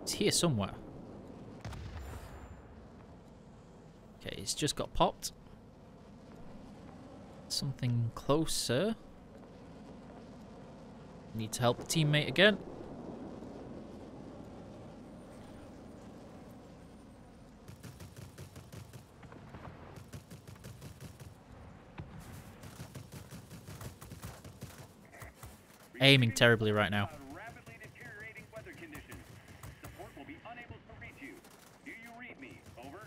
It's here somewhere. Okay, he's just got popped. Something closer. Need to help the teammate again. Aiming terribly right now. Rapidly deteriorating weather conditions. Support will be unable to reach you. Do you read me? Over.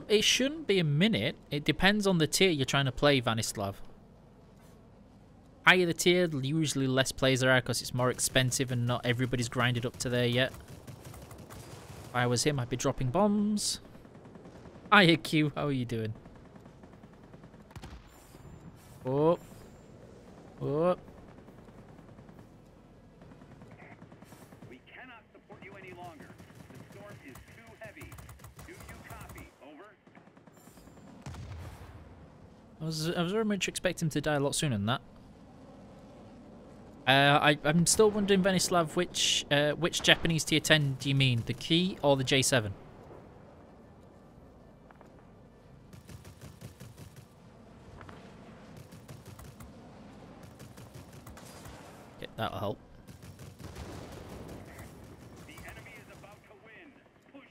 It shouldn't be a minute. It depends on the tier you're trying to play, Vanislav. Higher the tier, usually less players there are because it's more expensive and not everybody's grinded up to there yet. If I was him, I'd be dropping bombs. Hiya, Q. How are you doing? Oh. Oh. We cannot support you any longer. The storm is too heavy. Do you copy? Over. I was very much expecting him to die a lot sooner than that. I'm still wondering, Venislav, which Japanese tier 10 do you mean? The key or the J7? That'll help. The enemy is about to win. Push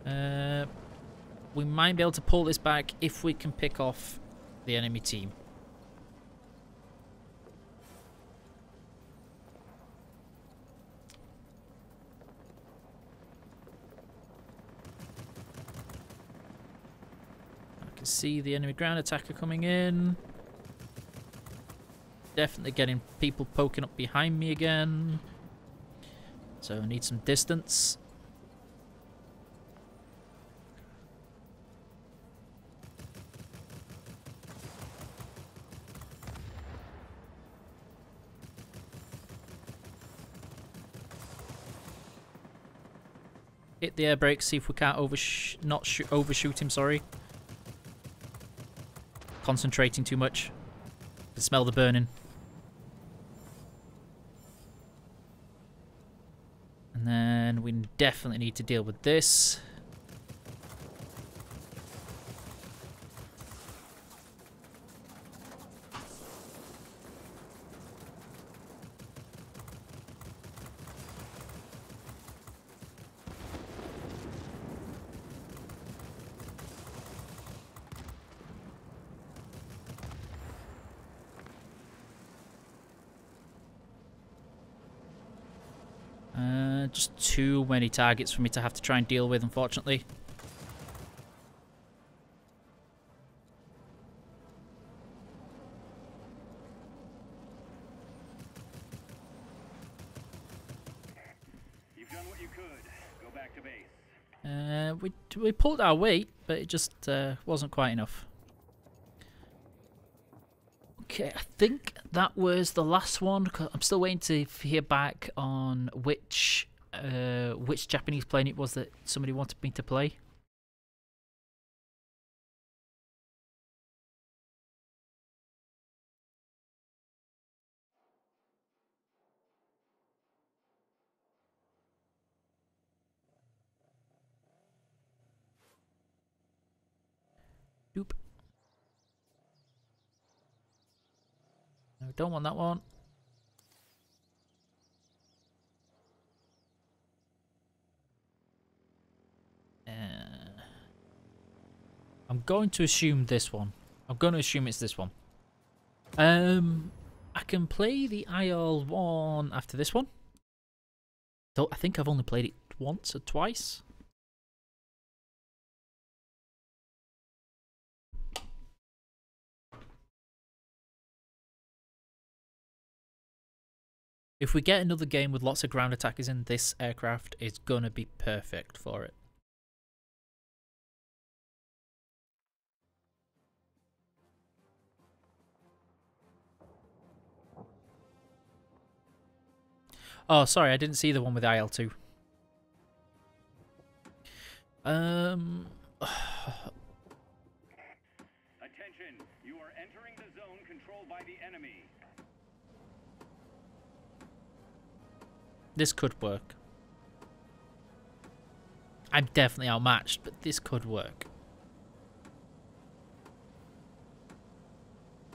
harder. We might be able to pull this back if we can pick off the enemy team. I can see the enemy ground attacker coming in. Definitely getting people poking up behind me again. So I need some distance. Hit the air brake, see if we can't overshoot him, sorry. Concentrating too much. Can smell the burning. And then we definitely need to deal with this. Just too many targets for me to have to try and deal with, unfortunately. You've done what you could. Go back to base. We pulled our weight, but it just wasn't quite enough. Okay, I think that was the last one. I'm still waiting to hear back on which Japanese plane it was that somebody wanted me to play. Doop. No, don't want that one. I'm going to assume this one. I'm going to assume it's this one. I can play the IL one after this one. So I think I've only played it once or twice. If we get another game with lots of ground attackers in this aircraft, it's going to be perfect for it. Oh, sorry, I didn't see the one with IL-2. Attention, you are entering the zone controlled by the enemy. This could work. I'm definitely outmatched, but this could work.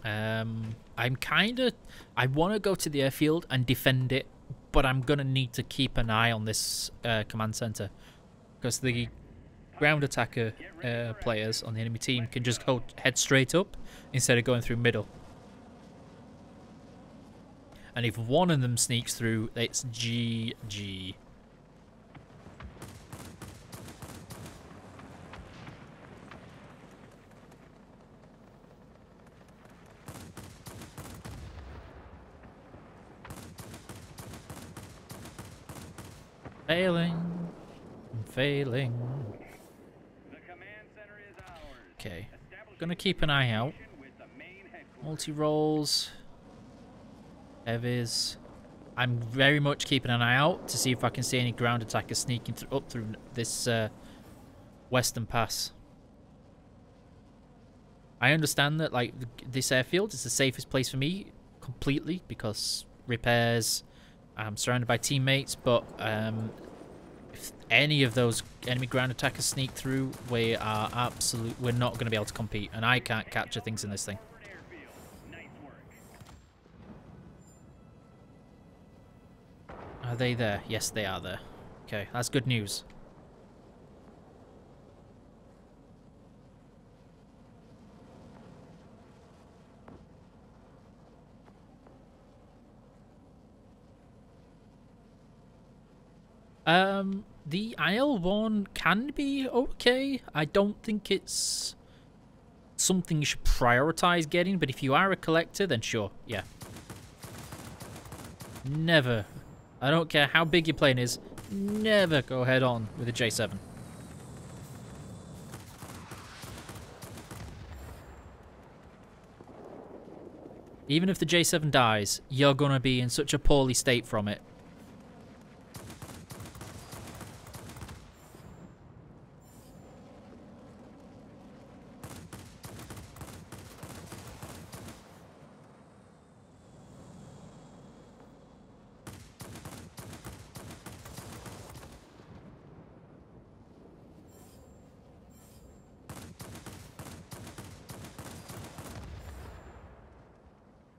I want to go to the airfield and defend it, but I'm going to need to keep an eye on this command center, because the ground attacker players on the enemy team can just go head straight up instead of going through middle. And if one of them sneaks through, it's GG. Failing. I'm failing. The command center is ours. Okay. Gonna keep an eye out. Multi-rolls. Heavies. I'm very much keeping an eye out to see if I can see any ground attackers sneaking up through this western pass. I understand that like this airfield is the safest place for me completely because repairs. I'm surrounded by teammates, but if any of those enemy ground attackers sneak through, we're not going to be able to compete, and I can't capture things in this thing. Are they there? Yes, they are there. Okay, that's good news. The Isle one can be okay. I don't think it's something you should prioritize getting, but if you are a collector, then sure, yeah. Never, I don't care how big your plane is, never go head on with a J7. Even if the J7 dies, you're gonna be in such a poorly state from it.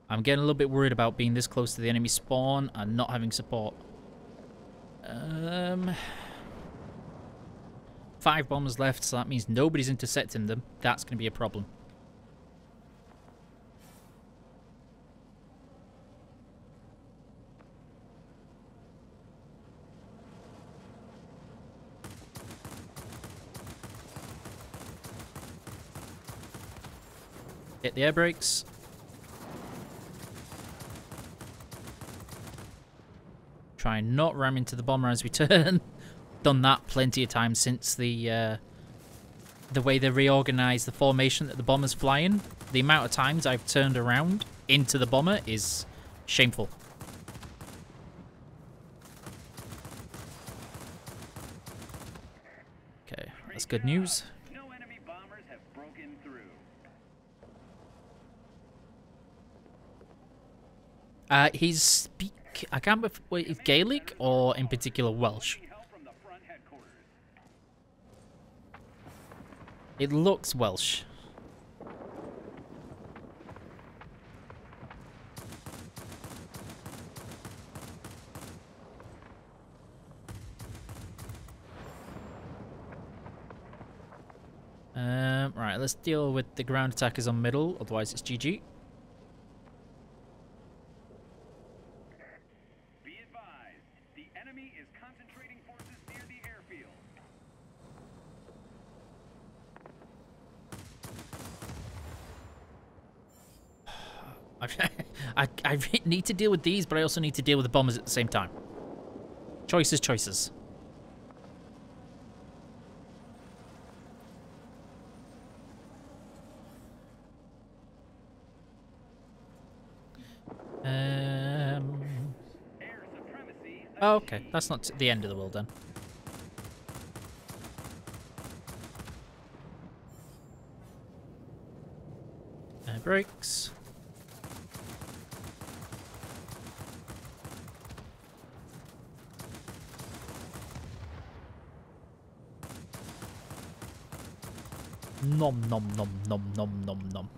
I'm getting a little bit worried about being this close to the enemy spawn and not having support. 5 bombers left, so that means nobody's intercepting them. That's going to be a problem. Hit the air brakes. Try and not ram into the bomber as we turn. Done that plenty of times since the way they reorganized the formation that the bomber's flying. The amount of times I've turned around into the bomber is shameful. Okay, that's good news. No enemy bombers have broken through. He's I can't remember if it's Gaelic or in particular Welsh. It looks Welsh. Right, let's deal with the ground attackers on middle, otherwise it's GG. I need to deal with these, but I also need to deal with the bombers at the same time. Choices, choices. Oh, okay, that's not the end of the world then. Brakes. Nom nom nom nom nom nom nom.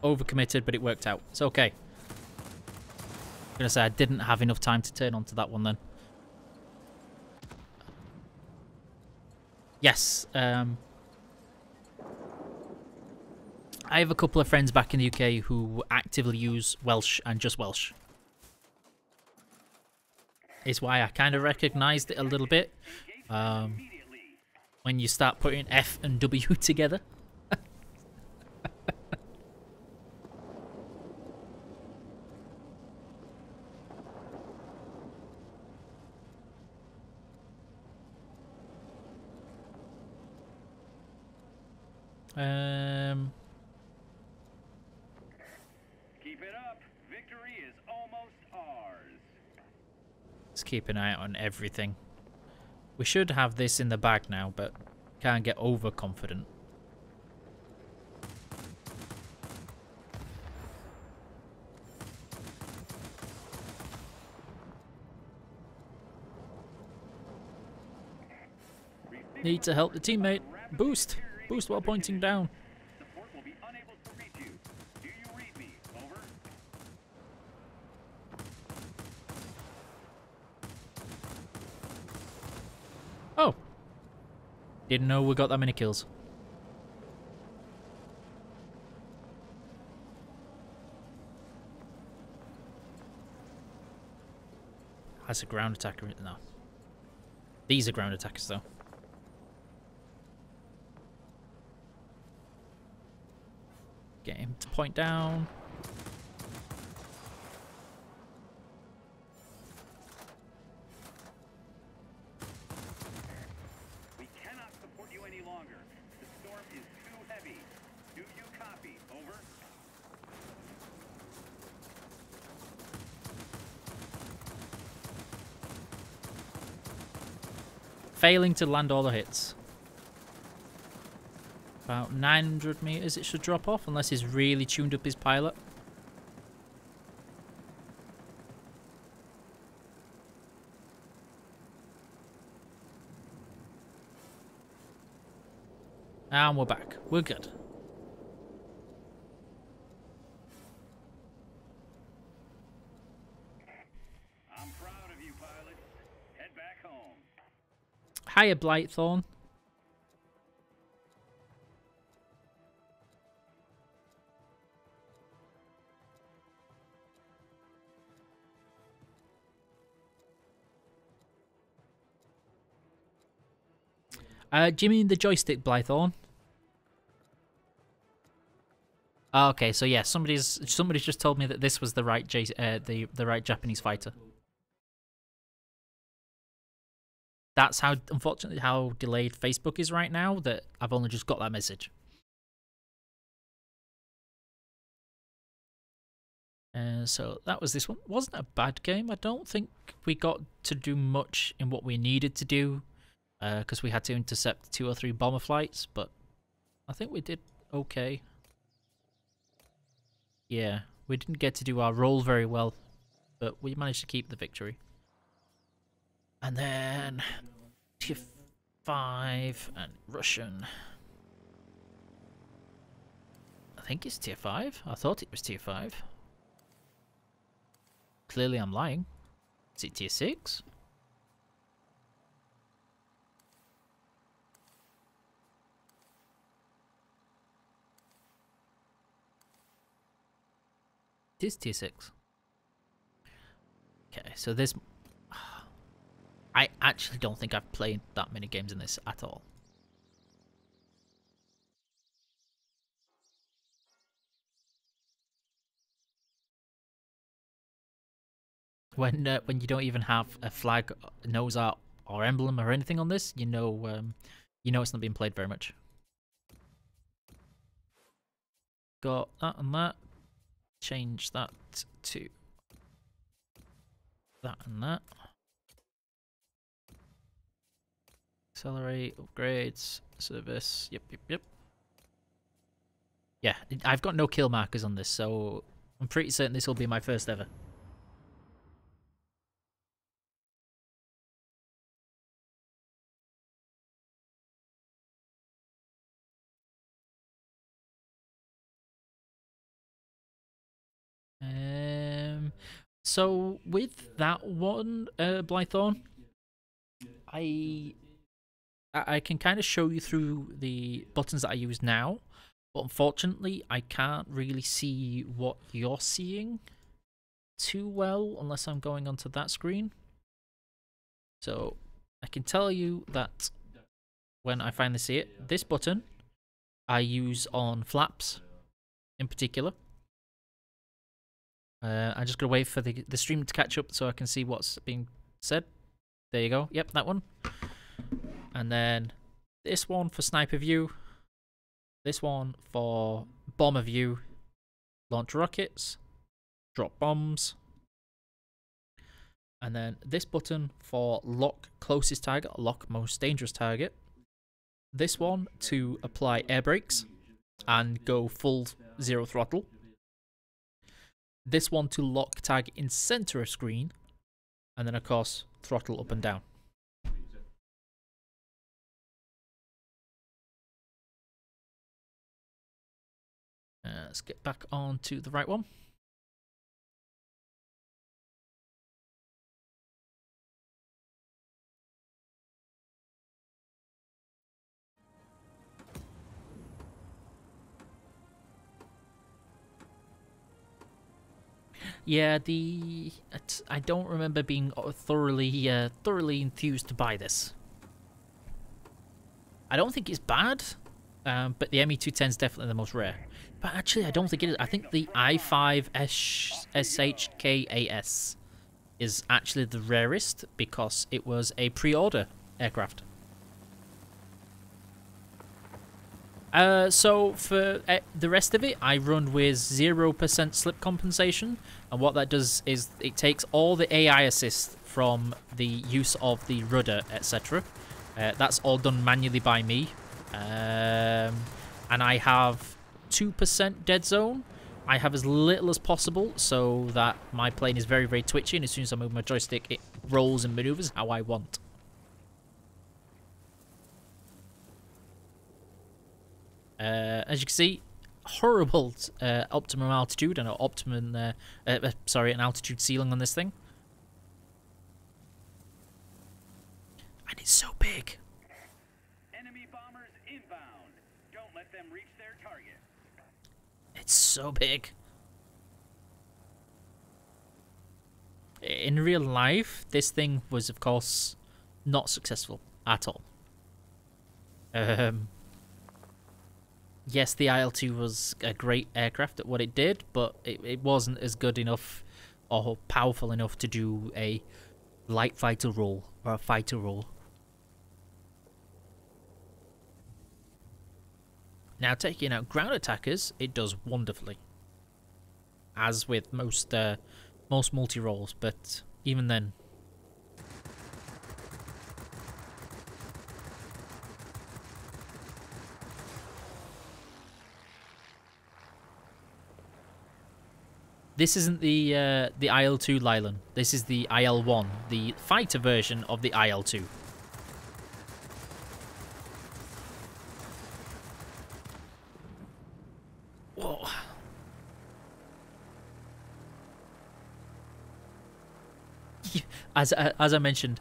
Overcommitted, but it worked out. It's okay. I'm gonna say I didn't have enough time to turn onto that one then. Yes. I have a couple of friends back in the UK who actively use Welsh and just Welsh. It's why I kind of recognised it a little bit when you start putting F and W together. Keep it up. Victory is almost ours. Let's keep an eye on everything. We should have this in the bag now, but can't get overconfident. Need to help the teammate. Boost. Boost while pointing down. Support will be unable to reach you. Do you read me? Over. Oh. Didn't know we got that many kills. That's a ground attacker. No. These are ground attackers, though. Get him to point down. We cannot support you any longer. The storm is too heavy. Do you copy? Over. Failing to land all the hits. About 900 meters it should drop off, unless he's really tuned up his pilot. And we're back. We're good. I'm proud of you, pilot. Head back home. Hiya, Blightthorn. Do you mean the joystick, Blythorn? Oh, okay, so yeah, somebody's just told me that this was the right the right Japanese fighter. That's how, unfortunately, how delayed Facebook is right now, that I've only just got that message. So that was this one. Wasn't a bad game. I don't think we got to do much in what we needed to do, because we had to intercept 2 or 3 bomber flights, but I think we did okay. Yeah, we didn't get to do our role very well, but we managed to keep the victory. And then Tier 5 and Russian. I think it's Tier 5. I thought it was Tier 5. Clearly I'm lying. Is it Tier 6? It is Tier 6. Okay, so this... I actually don't think I've played that many games in this at all. When you don't even have a flag, nose art, or emblem or anything on this, you know it's not being played very much. Got that and that. Change that to that and that. Accelerate, upgrades, service. Yep. Yeah, I've got no kill markers on this, so I'm pretty certain this will be my first ever. So with that one, Blythorn, I can kind of show you through the buttons that I use now, but unfortunately I can't really see what you're seeing too well unless I'm going onto that screen. So I can tell you that when I finally see it, this button I use on flaps in particular. I'm just going to wait for the stream to catch up so I can see what's being said. There you go. Yep, that one. And then this one for sniper view. This one for bomber view. Launch rockets. Drop bombs. And then this button for lock closest target, lock most dangerous target. This one to apply air brakes and go full 0 throttle. This one to lock target in center of screen, and then of course throttle up and down. Let's get back on to the right one. Yeah, I don't remember being thoroughly enthused to buy this. I don't think it's bad, but the ME210 is definitely the most rare. But actually, I don't think it is. I think the I5 SHKAS is actually the rarest because it was a pre-order aircraft. So for the rest of it, I run with 0% slip compensation, and what that does is it takes all the AI assist from the use of the rudder, etc. That's all done manually by me, and I have 2% dead zone. I have as little as possible so that my plane is very, very twitchy, and as soon as I move my joystick, it rolls and maneuvers how I want. As you can see, horrible optimum altitude and an altitude ceiling on this thing. And it's so big. Enemy bombers inbound. Don't let them reach their target. It's so big. In real life, this thing was, of course, not successful at all. Yes, the IL-2 was a great aircraft at what it did, but it wasn't as good enough or powerful enough to do a light fighter role or a fighter role. Now, taking out ground attackers, it does wonderfully, as with most multi-roles, but even then. This isn't the IL-2 Lylan. This is the IL-1, the fighter version of the IL-2. Whoa. As I mentioned,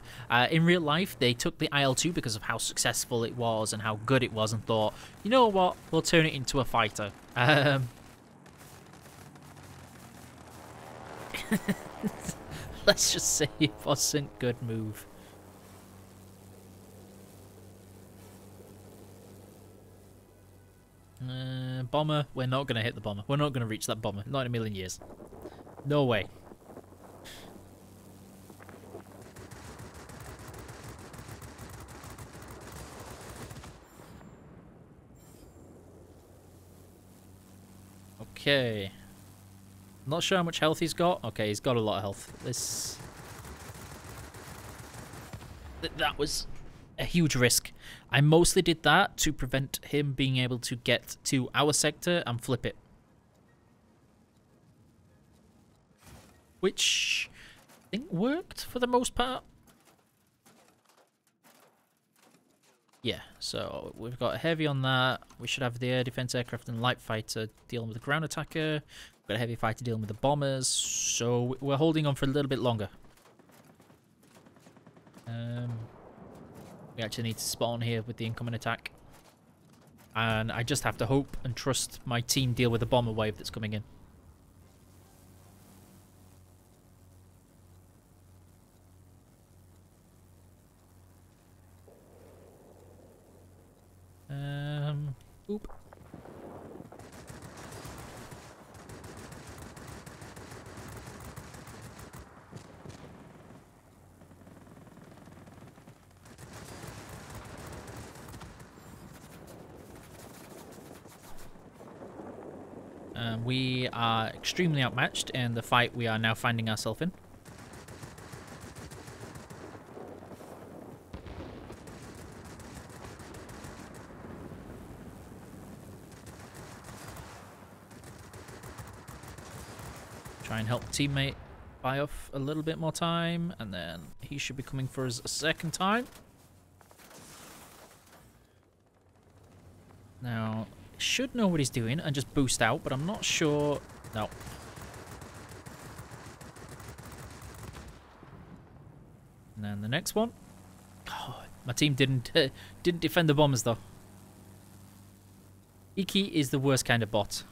in real life, they took the IL-2 because of how successful it was and how good it was, and thought, you know what, we'll turn it into a fighter. Let's just say it wasn't a good move. Bomber, we're not going to hit the bomber. We're not going to reach that bomber. Not in a million years. No way. Okay. Not sure how much health he's got. Okay, he's got a lot of health. That was a huge risk. I mostly did that to prevent him being able to get to our sector and flip it. Which I think worked for the most part. Yeah, so we've got a heavy on that. We should have the air defense aircraft and light fighter dealing with the ground attacker. We've got a heavy fighter dealing with the bombers. So we're holding on for a little bit longer. We actually need to spawn here with the incoming attack. And I just have to hope and trust my team deal with the bomber wave that's coming in. Oop. We are extremely outmatched in the fight we are now finding ourselves in. Try and help the teammate buy off a little bit more time, and then he should be coming for us a second time. Now, should know what he's doing and just boost out, but I'm not sure. No. And then the next one. Oh, my team didn't defend the bombers though. Iki is the worst kind of bot.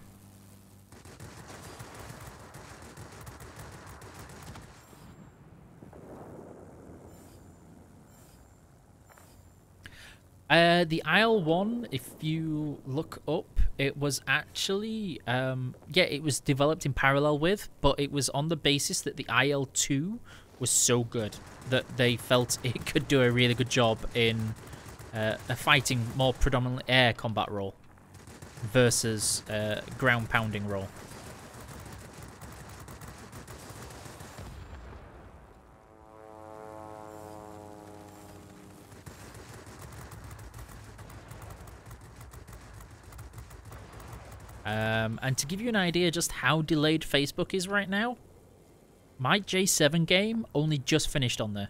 The Isle 1, if you look up, it was actually, yeah, it was developed in parallel with, but it was on the basis that the Isle 2 was so good that they felt it could do a really good job in a fighting, more predominantly air combat role versus ground pounding role. And to give you an idea just how delayed Facebook is right now, my J7 game only just finished on there.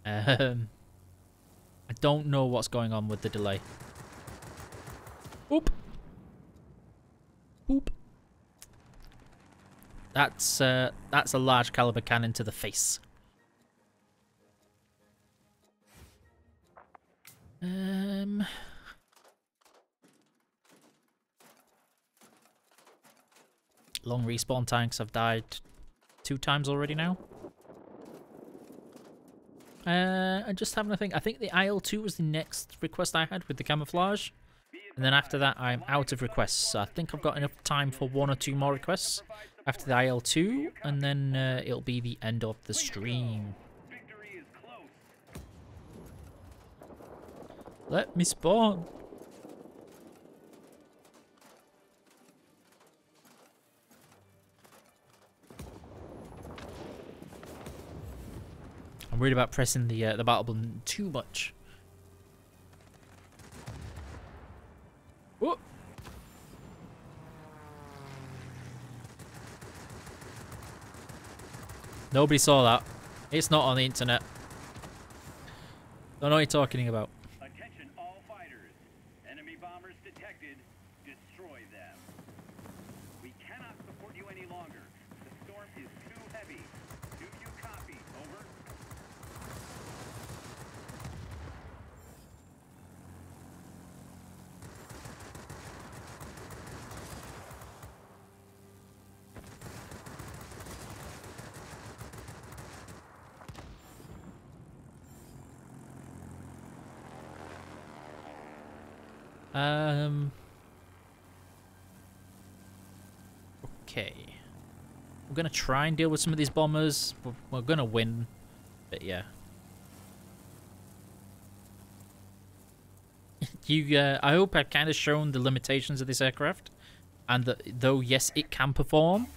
I don't know what's going on with the delay. Oop. Oop. That's a large caliber cannon to the face. Long respawn time because I've died 2 times already now. I just having a think. I think the IL-2 was the next request I had with the camouflage. And then after that, I'm out of requests. So I think I've got enough time for 1 or 2 more requests after the IL-2. And then it'll be the end of the stream. Let me spawn. I'm worried about pressing the battle button too much. Whoa. Nobody saw that. It's not on the internet. Don't know what you're talking about. Attention all fighters. Enemy bombers detected. Destroy them. We cannot support you any longer. The storm is too heavy. Do you copy? Over. Okay. We're gonna try and deal with some of these bombers. We're gonna win, but yeah. I hope I've kind of shown the limitations of this aircraft, and that though yes, it can perform,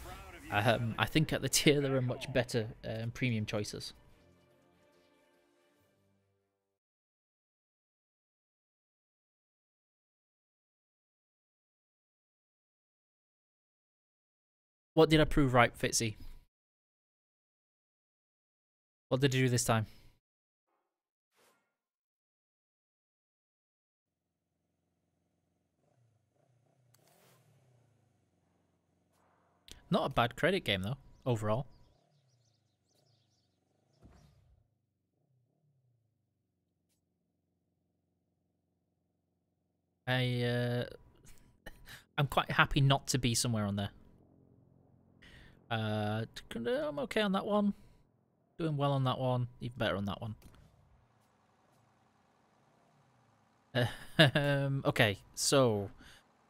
I think at the tier there are much better premium choices. What did I prove right, Fitzy? What did I do this time? Not a bad credit game, though, overall. I'm quite happy not to be somewhere on there. I'm okay on that one. Doing well on that one. Even better on that one. Okay, so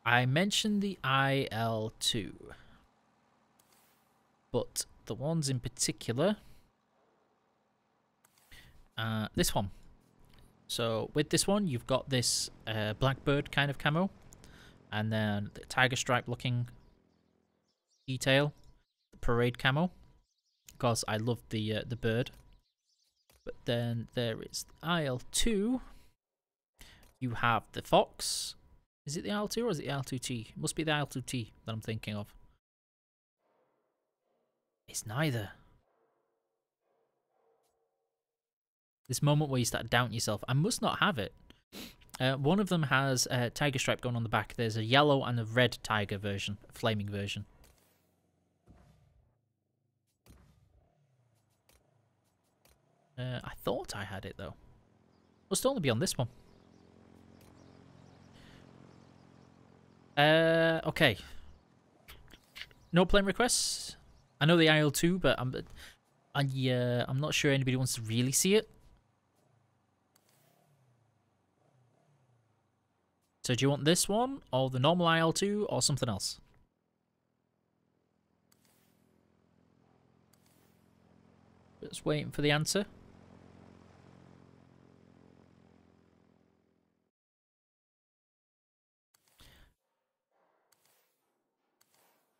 I mentioned the IL-2, but the ones in particular, this one. So with this one, you've got this blackbird kind of camo, and then the tiger stripe looking detail, the parade camo, because I love the bird. But then there is the IL-2. You have the fox. Is it the IL-2 or is it the IL-2T? It must be the IL-2T that I'm thinking of. It's neither. This moment where you start doubting yourself. I must not have it. One of them has a tiger stripe going on the back. There's a yellow and a red tiger version, a flaming version. I thought I had it though. Must only be on this one. Okay. No plane requests. I know the IL-2, but I'm not sure anybody wants to really see it. So do you want this one, or the normal IL-2, or something else? Just waiting for the answer.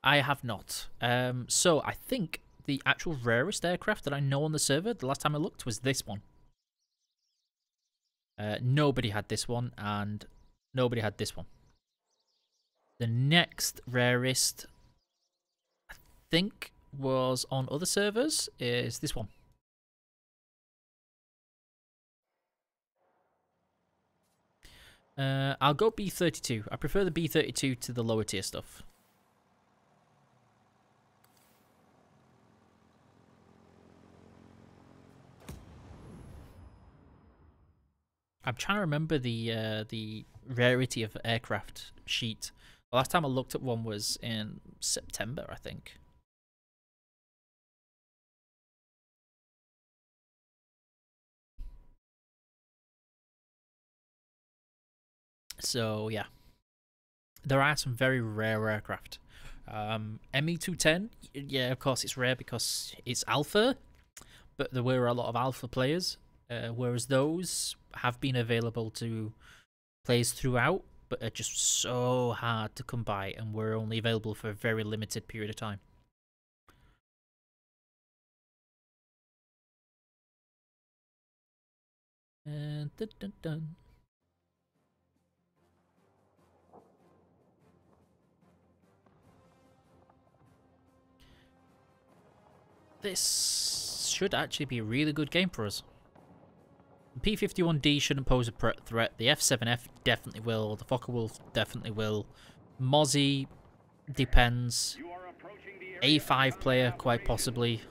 I have not. So I think the actual rarest aircraft that I know on the server, the last time I looked, was this one. Nobody had this one, and nobody had this one. The next rarest, I think, was on other servers, is this one. I'll go B-32. I prefer the B-32 to the lower tier stuff. I'm trying to remember the rarity of aircraft sheet. The last time I looked at one was in September, I think. So yeah, there are some very rare aircraft. ME210, yeah, of course it's rare because it's alpha, but there were a lot of alpha players, whereas those have been available to players throughout, but are just so hard to come by and were only available for a very limited period of time. And dun, dun, dun. This should actually be a really good game for us. The P-51D shouldn't pose a threat. The F-7F definitely will. The Focke-Wulf definitely will. Mozzie depends. A5 player, quite possibly.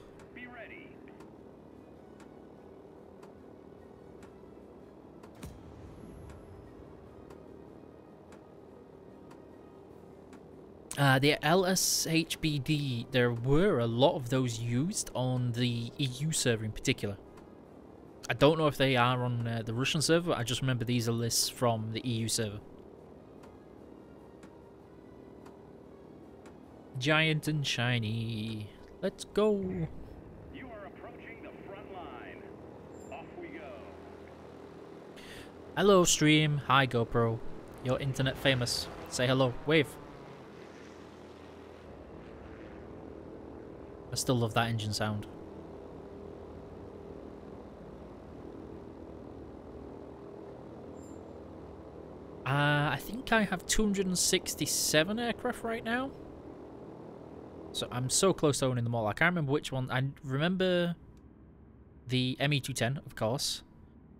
The LSHBD, there were a lot of those used on the EU server in particular. I don't know if they are on the Russian server, I just remember these are lists from the EU server. Giant and shiny. Let's go. You are approaching the front line. Off we go. Hello, stream. Hi, GoPro. You're internet famous. Say hello. Wave. I still love that engine sound. I think I have 267 aircraft right now. So I'm so close to owning them all. I can't remember which one. I remember the ME210, of course.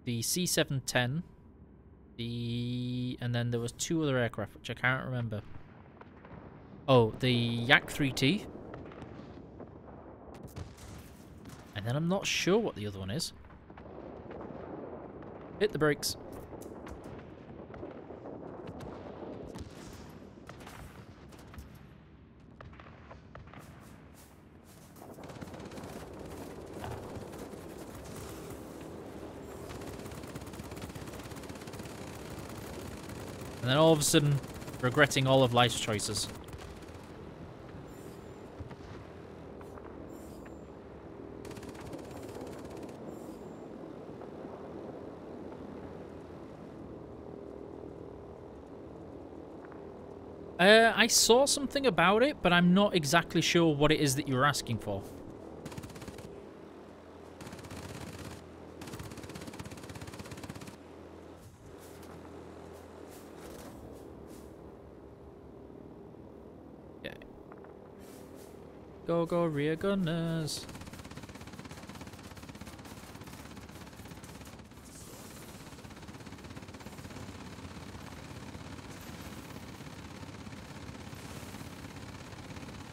The C710. And then there was two other aircraft, which I can't remember. Oh, the Yak 3T. And then I'm not sure what the other one is. Hit the brakes. And then all of a sudden, regretting all of life's choices. I saw something about it, but I'm not exactly sure what it is that you're asking for. Okay. Go, go, rear gunners.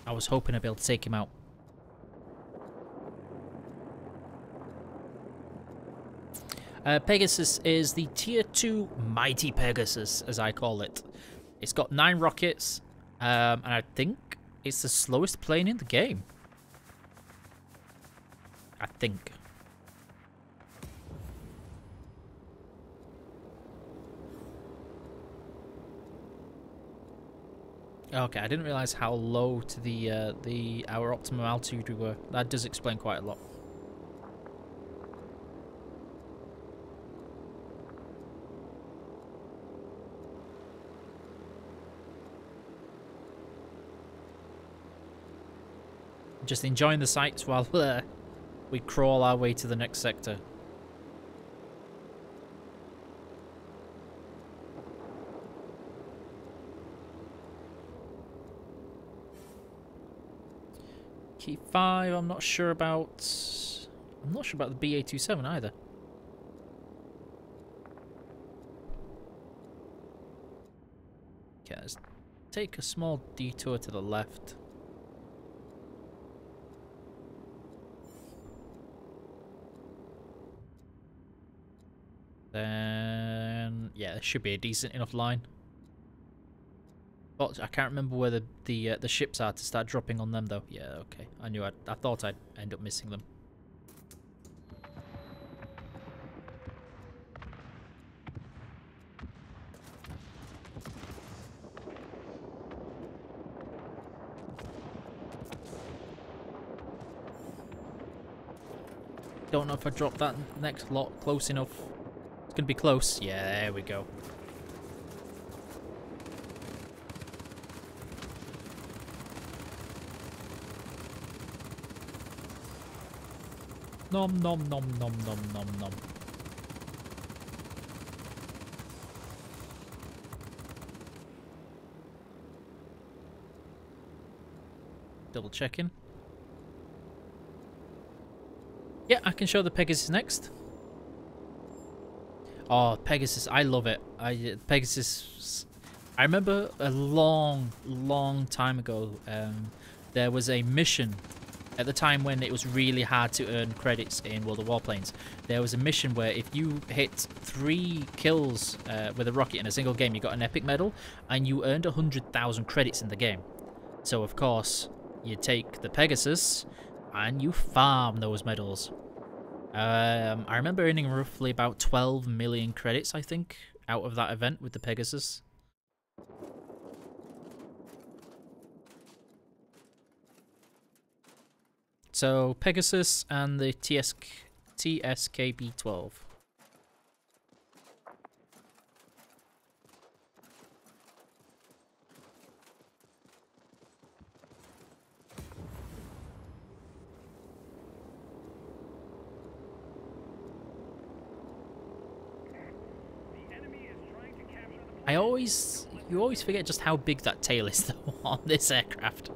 I was hoping I'd be able to take him out. Pegasus is the Tier 2 Mighty Pegasus, as I call it. It's got 9 rockets, and I think it's the slowest plane in the game. I think. Okay, I didn't realize how low to the our optimum altitude we were. That does explain quite a lot. Just enjoying the sights while we crawl our way to the next sector. Key 5, I'm not sure about the BA-27 either. Okay, let's take a small detour to the left. Then, yeah, there should be a decent enough line. But I can't remember where the ships are to start dropping on them, though. Yeah, okay. I thought I'd end up missing them. Don't know if I dropped that next lot close enough. It's gonna be close. Yeah, there we go. Nom nom nom nom nom nom nom. Double checking. Yeah, I can show the Pegasus next. Oh, Pegasus, I love it. Pegasus, I remember a long time ago, there was a mission at the time when it was really hard to earn credits in World of Warplanes. There was a mission where if you hit 3 kills with a rocket in a single game, you got an epic medal, and you earned 100,000 credits in the game. So, of course, you take the Pegasus and you farm those medals. I remember earning roughly about 12 million credits, I think, out of that event with the Pegasus. So, Pegasus and the TSKB-12. You always forget just how big that tail is, though, on this aircraft.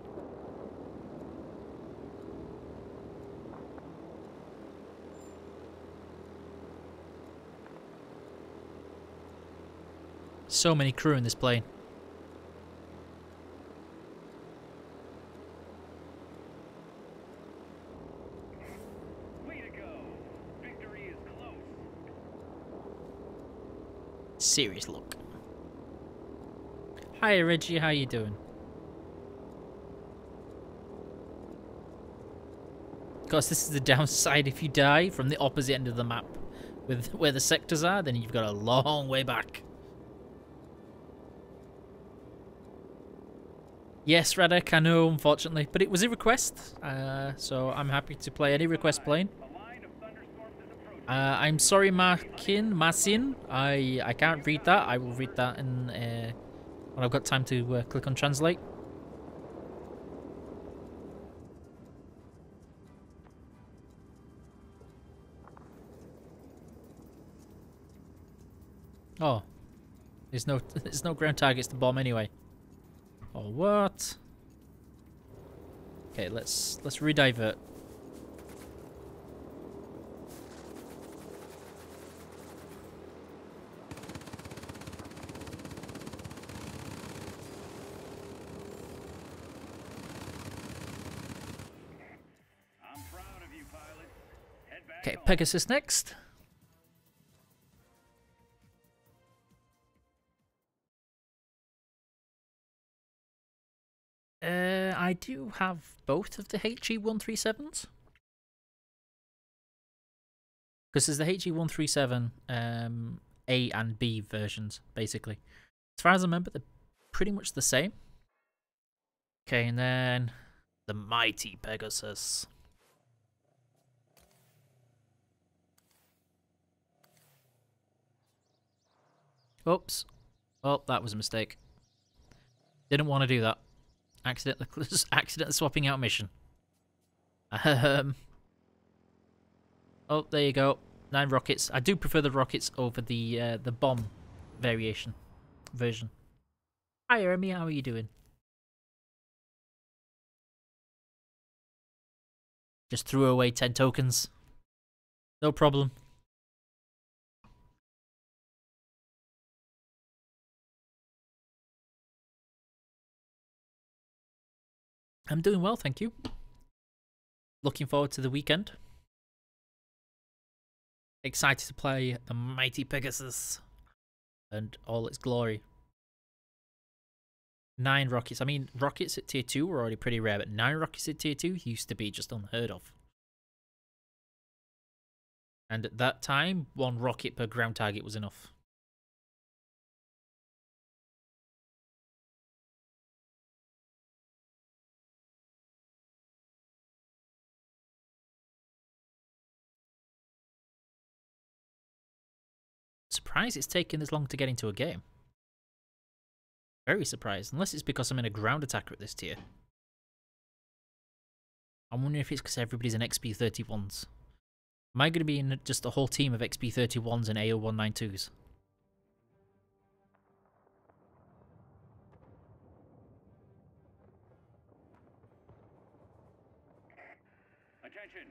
So many crew in this plane. Way to go. Victory is close. Serious look. Hi Reggie, how you doing? Of course, this is the downside if you die from the opposite end of the map. With where the sectors are, then you've got a long way back. Yes, Radek, I know, unfortunately, but it was a request, so I'm happy to play any request plane. I'm sorry, Masin, I can't read that. I will read that in when I've got time to click on translate. Oh, there's no ground targets to bomb anyway. Oh, what? Okay, let's redivert. Pegasus next. I do have both of the HE137s. Because there's the HE137 A and B versions, basically. As far as I remember, they're pretty much the same. Okay, and then the mighty Pegasus. Oops. Oh, that was a mistake. Didn't want to do that. Accidentally swapping out mission. Oh, there you go. 9 rockets. I do prefer the rockets over the bomb version. Hi, Ermi. How are you doing? Just threw away 10 tokens. No problem. I'm doing well, thank you. Looking forward to the weekend. Excited to play the mighty Pegasus and all its glory. 9 rockets. I mean, rockets at tier 2 were already pretty rare, but 9 rockets at tier 2 used to be just unheard of. And at that time, 1 rocket per ground target was enough. Surprised it's taken this long to get into a game. Very surprised, unless it's because I'm in a ground attacker at this tier. I'm wondering if it's because everybody's in XP31s. Am I going to be in just a whole team of XP31s and AO192s? Attention.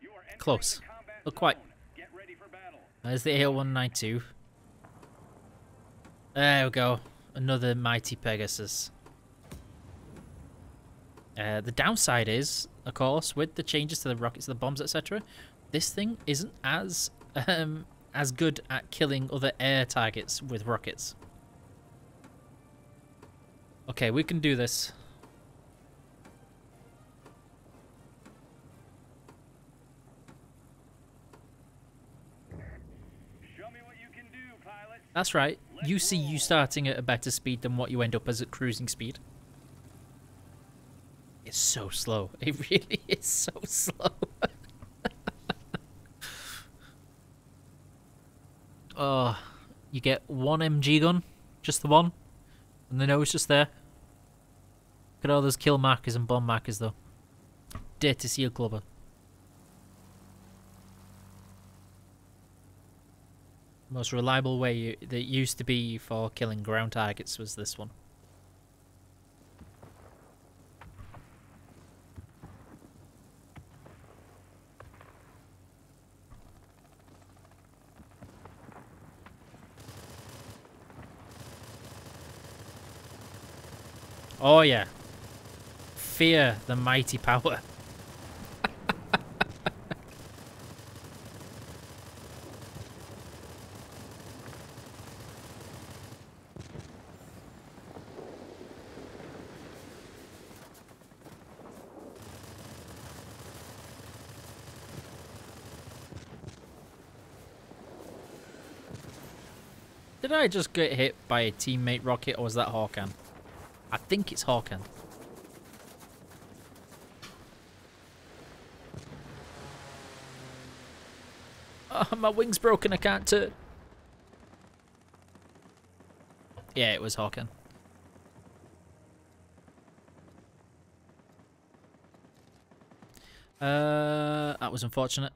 You are entering Close. the combat Not quite. zone. Get ready for battle. There's the AO192. There we go. Another mighty Pegasus. The downside is, of course, with the changes to the rockets, the bombs, etc., this thing isn't as good at killing other air targets with rockets. Okay, we can do this. Show me what you can do, pilot. That's right. You see you starting at a better speed than what you end up as at cruising speed. It's so slow. It really is so slow. Oh, you get 1 MG gun, just the one, and the nose just there. Look at all those kill markers and bomb markers, though. Dare to see a clubber. Most reliable way that used to be for killing ground targets was this one. Oh yeah. Fear the mighty power. Did I just get hit by a teammate rocket, or was that Hawkan? I think it's Hawkan. Oh, my wing's broken, I can't turn. Yeah, it was Hawkan. That was unfortunate.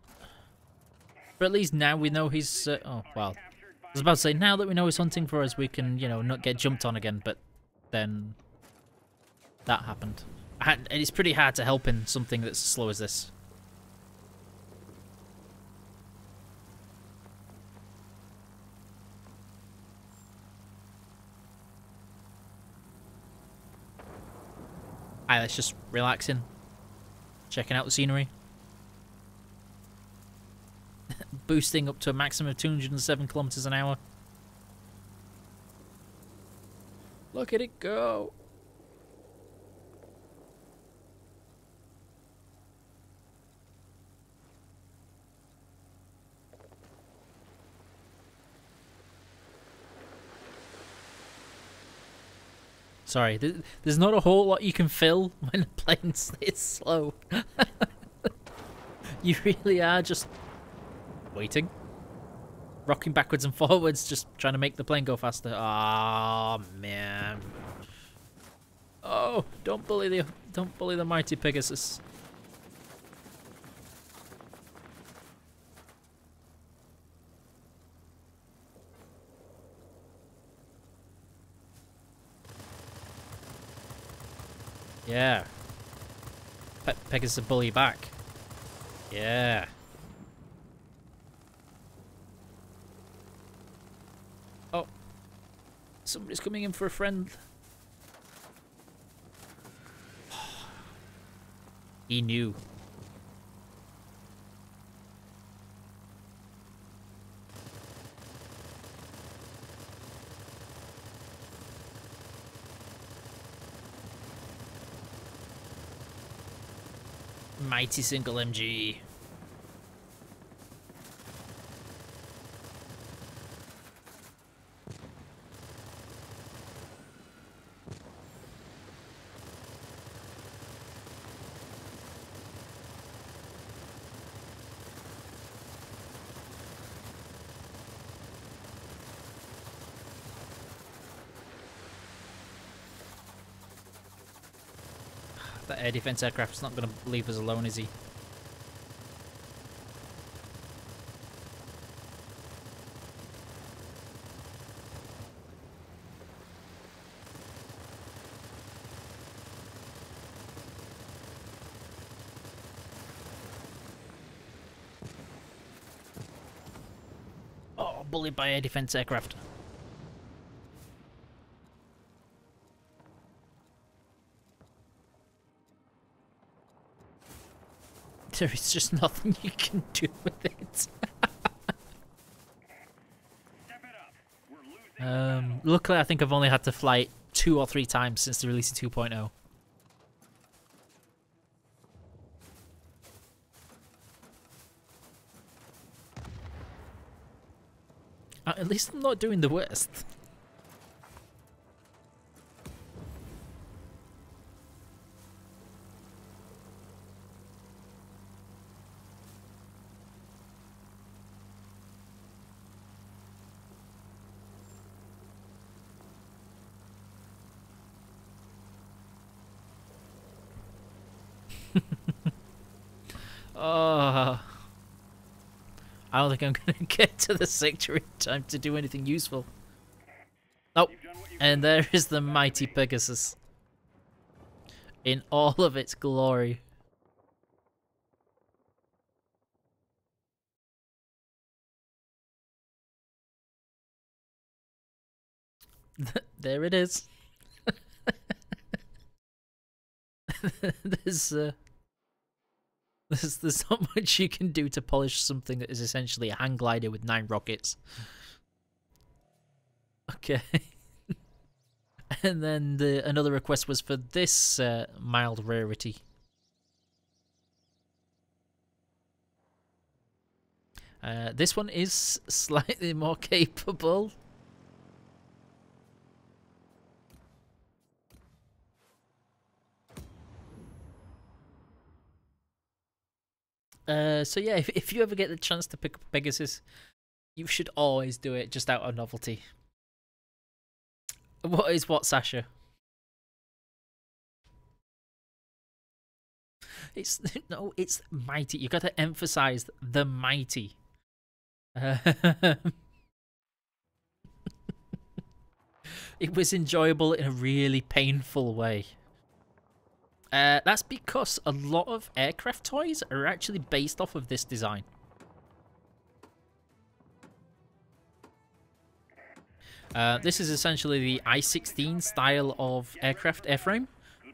But at least now we know he's... oh, well. I was about to say, now that we know he's hunting for us, we can, you know, not get jumped on again, but then that happened. And it's pretty hard to help in something that's as slow as this. Alright, let's just relaxing. Checking out the scenery. boosting up to a maximum of 207 kilometers an hour. Look at it go. Sorry, there's not a whole lot you can fill when a plane's this slow. You really are just waiting. Rocking backwards and forwards, just trying to make the plane go faster. Oh man. Oh, don't bully the mighty Pegasus. Yeah. Pegasus bully back. Yeah. Oh. Somebody's coming in for a friend. He knew. Mighty single MG. That air defense aircraft's not going to leave us alone, is he? Oh, bullied by air defense aircraft. There is just nothing you can do with it. Luckily, I think I've only had to fly it 2 or 3 times since the release of 2.0. At least I'm not doing the worst. Oh, I don't think I'm going to get to the sector in time to do anything useful. Oh, and there is the mighty Pegasus in all of its glory. There it is. There's not much you can do to polish something that is essentially a hang glider with 9 rockets. Okay. And then another request was for this mild rarity. This one is slightly more capable. So yeah, if you ever get the chance to pick up Pegasus, you should always do it just out of novelty. What is what, Sasha? It's no, it's mighty. You got to emphasize the mighty. It was enjoyable in a really painful way. That's because a lot of aircraft toys are actually based off of this design. This is essentially the I-16 style of aircraft airframe,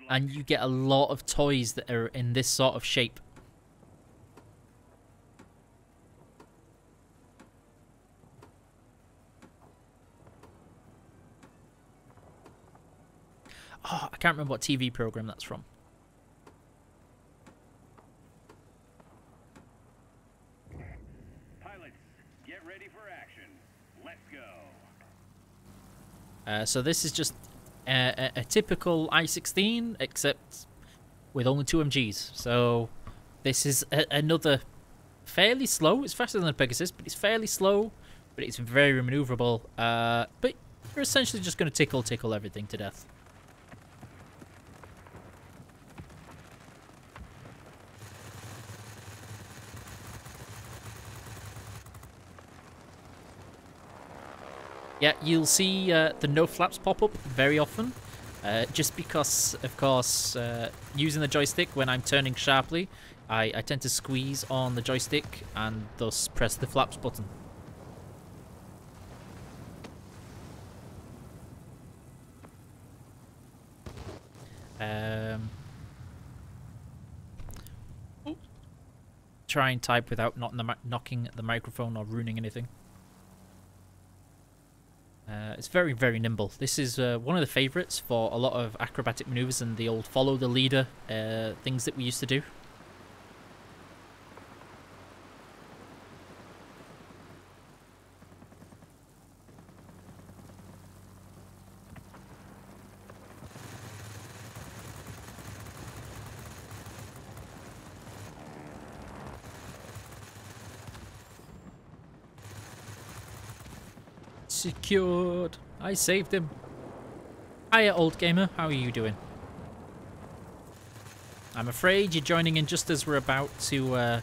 and you get a lot of toys that are in this sort of shape. Oh, I can't remember what TV program that's from. Pilots, get ready for action. Let's go. So this is just a typical I-16, except with only 2 MGs. So this is another fairly slow. It's faster than the Pegasus, but it's fairly slow. But it's very maneuverable. But you're essentially just going to tickle everything to death. Yeah, you'll see the no flaps pop up very often. Just because, of course, using the joystick when I'm turning sharply, I tend to squeeze on the joystick and thus press the flaps button. Try and type without knocking the microphone or ruining anything. It's very, very nimble. This is one of the favourites for a lot of acrobatic manoeuvres and the old follow the leader things that we used to do. Secured. I saved him. Hiya, old gamer. How are you doing? I'm afraid you're joining in just as we're about to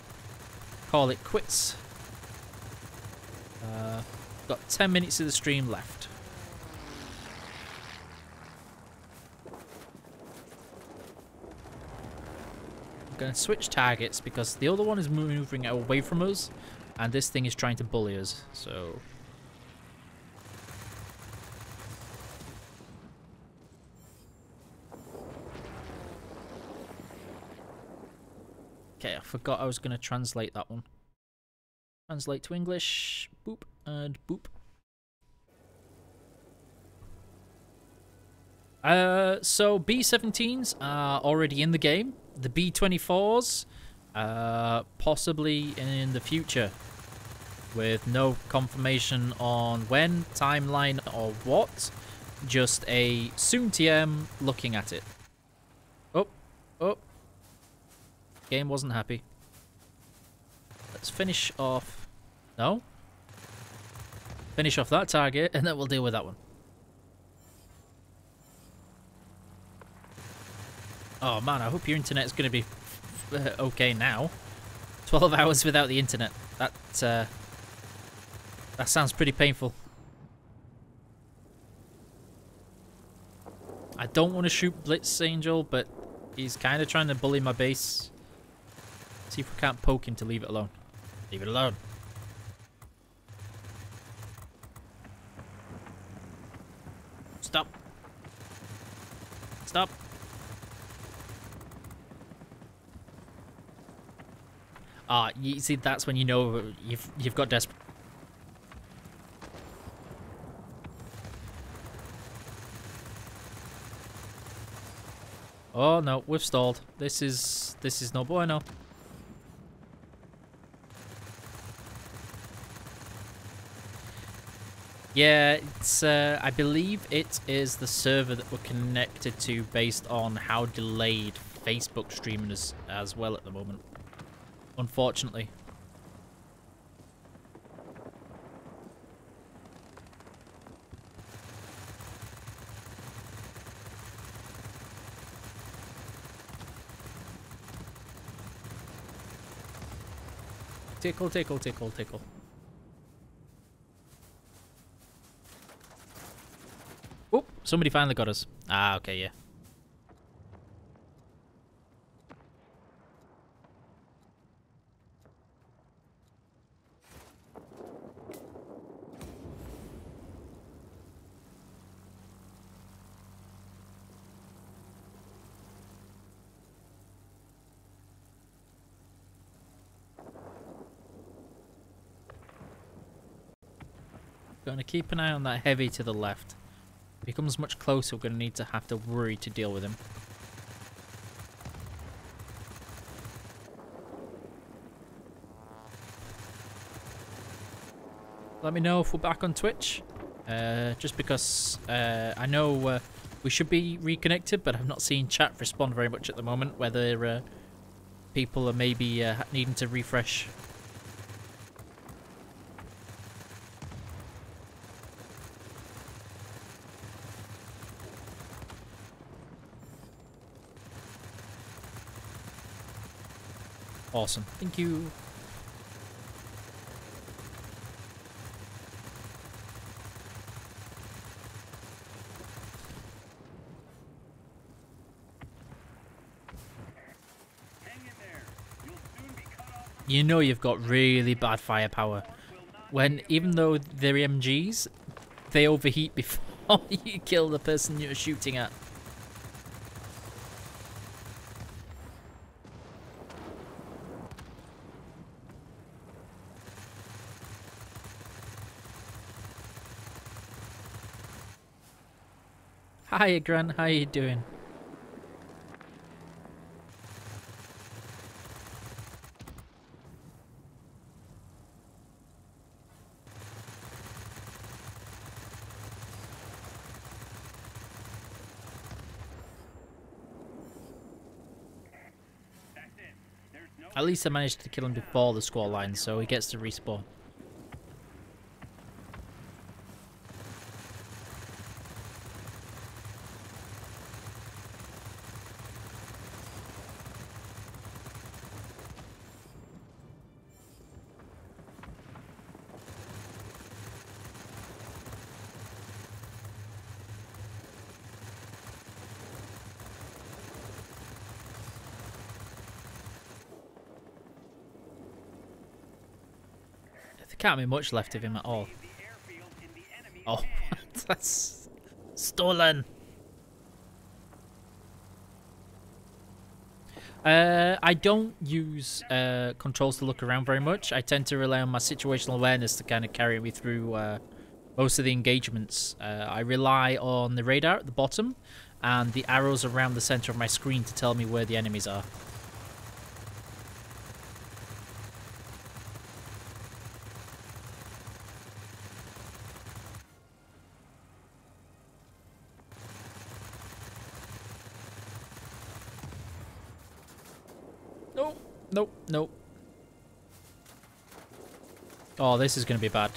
call it quits. Got 10 minutes of the stream left. I'm going to switch targets because the other one is moving away from us and this thing is trying to bully us, so... Okay, I forgot I was going to translate that one. Translate to English. Boop and boop. So B-17s are already in the game. The B-24s, possibly in the future. With no confirmation on when, timeline, or what. Just a soon TM looking at it. Oh, oh. Game wasn't happy. Let's finish off... No? Finish off that target, and then we'll deal with that one. Oh man, I hope your internet's going to be okay now. 12 hours without the internet. That sounds pretty painful. I don't want to shoot Blitz Angel, but he's kind of trying to bully my base. See if we can't poke him to leave it alone. Leave it alone. Stop. Stop. Ah, you see, that's when you know you've got desperate. Oh no, we've stalled. This is no bueno. Yeah, it's I believe it is the server that we're connected to based on how delayed Facebook streaming is as well at the moment. Unfortunately. Tickle, tickle, tickle, tickle. Oh, somebody finally got us. Ah, okay, yeah. Gonna keep an eye on that heavy to the left. he comes much closer, we're going to have to worry to deal with him. Let me know if we're back on Twitch. Just because I know we should be reconnected, but I've not seen chat respond very much at the moment, whether people are maybe needing to refresh. Awesome. Thank you. You know you've got really bad firepower when, even though they're MGs, they overheat before you kill the person you're shooting at. Hiya, Grant. How you doing? At least I managed to kill him before the score line, so he gets to respawn. There can't be much left of him at all. Oh, that's stolen. I don't use controls to look around very much. I tend to rely on my situational awareness to kind of carry me through most of the engagements. I rely on the radar at the bottom and the arrows around the center of my screen to tell me where the enemies are. Nope, nope. Oh, this is going to be bad.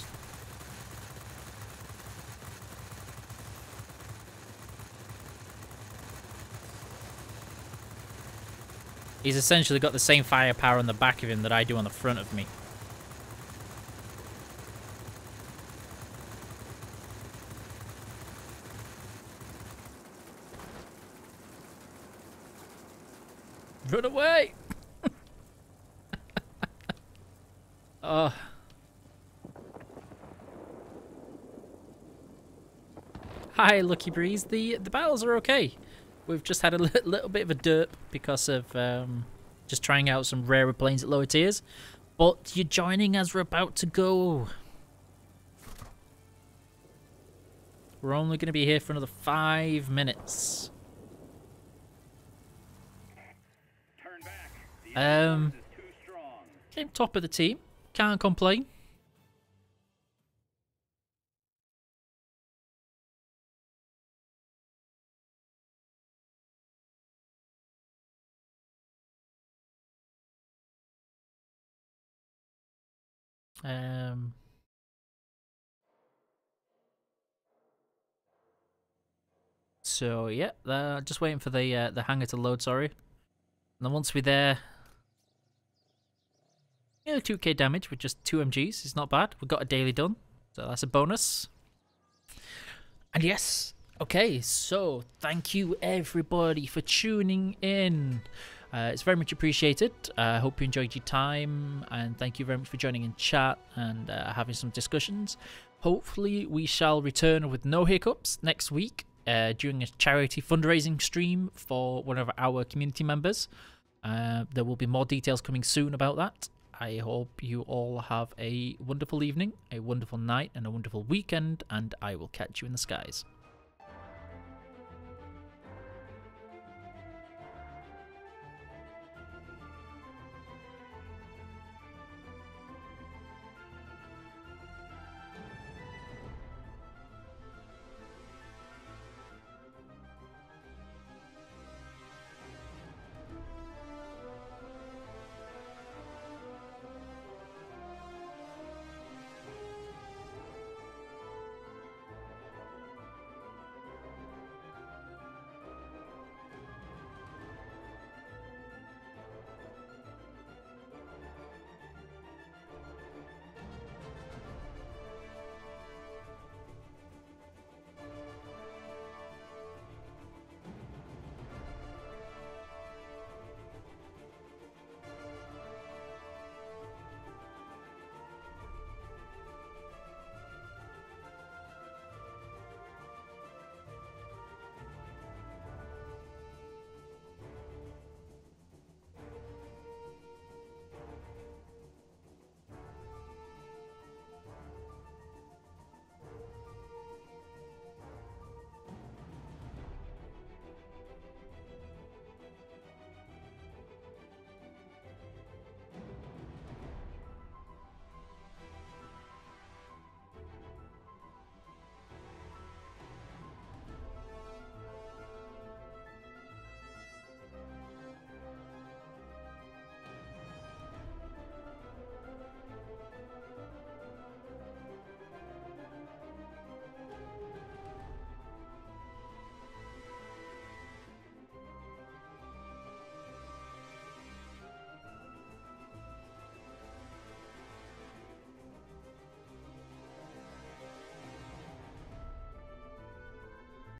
He's essentially got the same firepower on the back of him that I do on the front of me. Run away! Oh. Hi, Lucky Breeze. The battles are okay. We've just had a little bit of a derp because of just trying out some rarer planes at lower tiers. But you're joining as we're about to go. We're only going to be here for another 5 minutes. Came top of the team. Can't complain. So yeah, just waiting for the hangar to load. Sorry, and then once we're there, nearly 2k damage with just 2 MGs. It's not bad. We got a daily done, so that's a bonus. And yes, okay. So thank you everybody for tuning in. It's very much appreciated. I hope you enjoyed your time, and thank you very much for joining in chat and having some discussions. Hopefully we shall return with no hiccups next week during a charity fundraising stream for one of our community members. There will be more details coming soon about that. I hope you all have a wonderful evening, a wonderful night, and a wonderful weekend, and I will catch you in the skies.